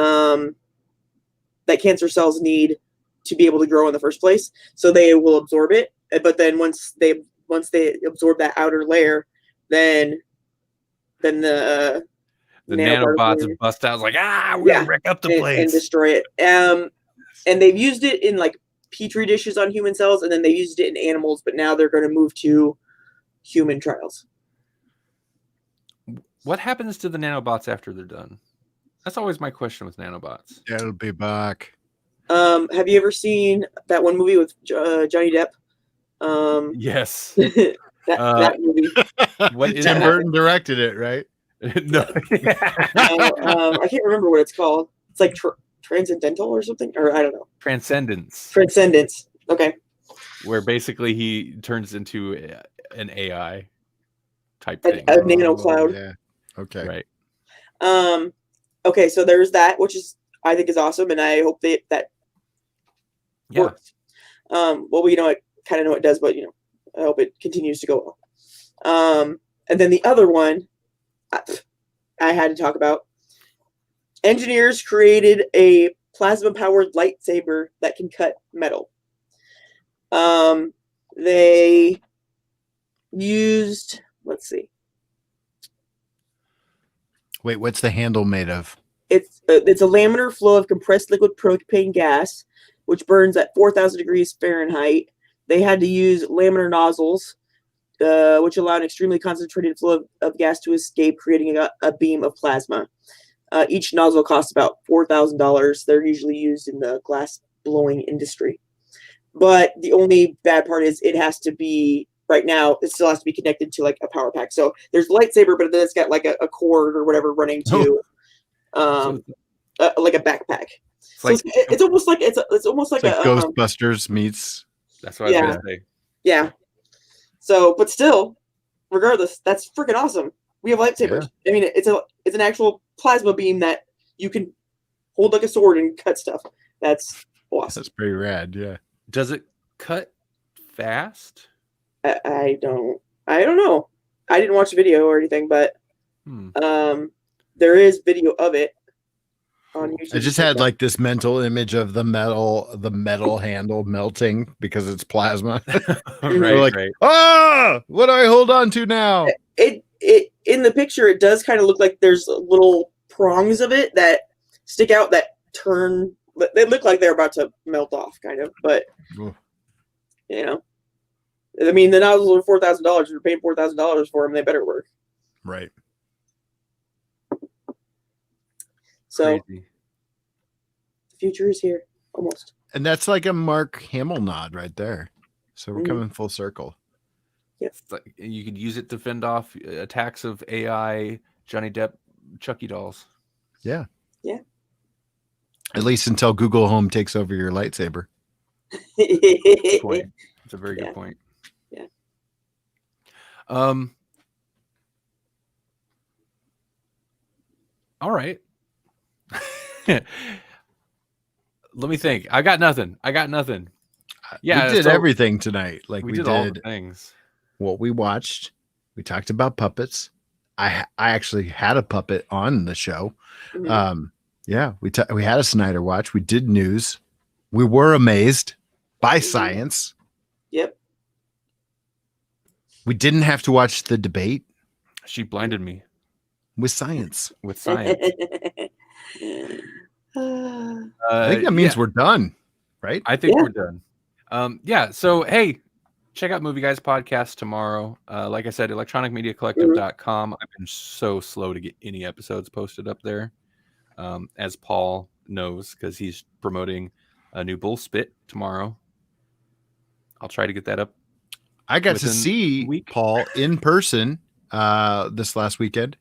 that cancer cells need to be able to grow in the first place, so they will absorb it, but then once they absorb that outer layer, then the nanobots bust out like, we're gonna wreck up the place and destroy it. And they've used it in like petri dishes on human cells, and then they used it in animals, but now they're going to move to human trials. What happens to the nanobots after they're done? That's always my question with nanobots. It'll be back. Have you ever seen that one movie with Johnny Depp? Yes. that movie. What is Tim Burton directed it, right? No. I can't remember what it's called. It's like Transcendental or something, or I don't know. Transcendence. Okay. Where basically he turns into an AI type thing. A nano cloud. Yeah. Okay. Right. Okay, so there's that, which I think is awesome, and I hope that works. Well, we I kind of know it does, but I hope it continues to go well. And then the other one I had to talk about. Engineers created a plasma-powered lightsaber that can cut metal. They used, let's see. Wait, what's the handle made of? It's a laminar flow of compressed liquid propane gas, which burns at 4,000 degrees Fahrenheit. They had to use laminar nozzles, which allow an extremely concentrated flow of gas to escape, creating a beam of plasma. Each nozzle costs about $4,000. They're usually used in the glass blowing industry. But the only bad part is it has to be, right now, it still has to be connected to like a power pack. So there's lightsaber, but then it's got like a cord or whatever running to like a backpack. It's almost like Ghostbusters meets. That's what I was gonna say. Yeah. So, but still, regardless, that's freaking awesome. We have lightsabers. Yeah. I mean, it's an actual plasma beam that you can hold like a sword and cut stuff. That's awesome. That's pretty rad. Yeah. Does it cut fast? I don't know. I didn't watch the video or anything, but there is video of it on YouTube. I just had like this mental image of the metal handle melting because it's plasma. Right. What do I hold on to now? It in the picture, it does kind of look like there's little prongs of it that stick out that turn. They look like they're about to melt off, kind of. But I mean, the nozzles are $4,000. You're paying $4,000 for them. They better work. Right. So the future is here, almost. And that's like a Mark Hamill nod right there. So we're coming full circle. Yeah. Like you could use it to fend off attacks of AI Johnny Depp Chucky dolls. Yeah. Yeah. At least until Google Home takes over your lightsaber. Good point. It's a very good point. Yeah. All right. Let me think. I got nothing. Yeah, we did so everything tonight. Like we we did all the things. what we watched. We talked about puppets. I actually had a puppet on the show. Mhm. Yeah, we had a Snyder watch. We did news. We were amazed by Mhm. science. Yep. We didn't have to watch the debate She blinded me with science. with science. I think that means we're done, right? I think Yeah. we're done. Yeah. So, hey, check out Movie Guys podcast tomorrow. Like I said, electronicmediacollective.com. I've been so slow to get any episodes posted up there. As Paul knows, because he's promoting a new bull spit tomorrow. I'll try to get that up. I got to within see a week. Paul in person this last weekend,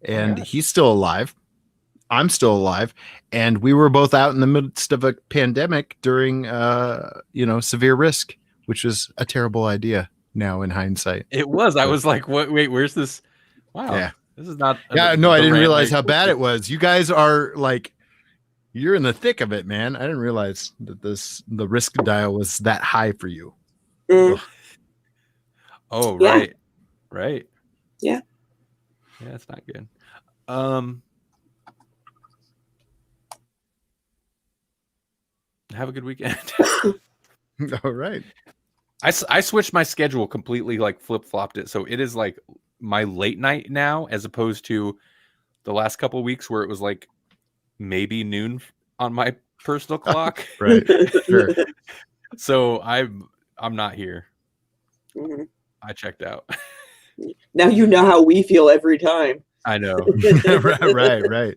and gosh. he's still alive. I'm still alive, and we were both out in the midst of a pandemic during severe risk, which was a terrible idea now in hindsight. It was. I was like, "What? Wait, where's this?" Wow. Yeah. This is not. Yeah, no, I didn't rant realize I how bad it expected. was. You guys are like, you're in the thick of it, man. I didn't realize that the risk dial was that high for you. Mm. Ugh. Oh, Yeah. right. Yeah. Yeah, it's not good. Have a good weekend. All right. I switched my schedule completely, like flip-flopped it. So it is like my late night now, as opposed to the last couple of weeks where it was like maybe noon on my personal clock. Right. Sure. So I'm not here. Mhm. I checked out. Now you know how we feel every time. I know. right.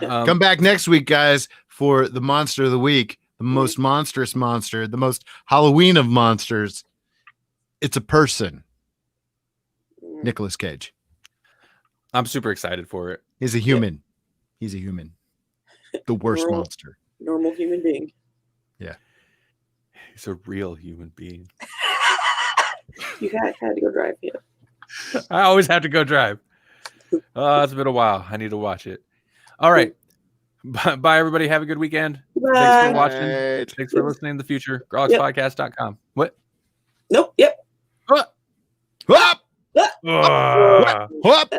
Come back next week, guys, for the monster of the week, the most monstrous monster, the most Halloween of monsters. It's a person. Nicolas Cage. I'm super excited for it. He's a human. He's a human. The worst monster. Normal human being. Yeah. He's a real human being. You had to go drive. Yeah. I always have to go drive. It's been a while. I need to watch it. All right. Bye, everybody. Have a good weekend. Bye. Thanks for watching. Right. Thanks for listening in the future. Grawlixpodcast.com. What? Nope. Yep. What? Whoop! Ugh. Whoop!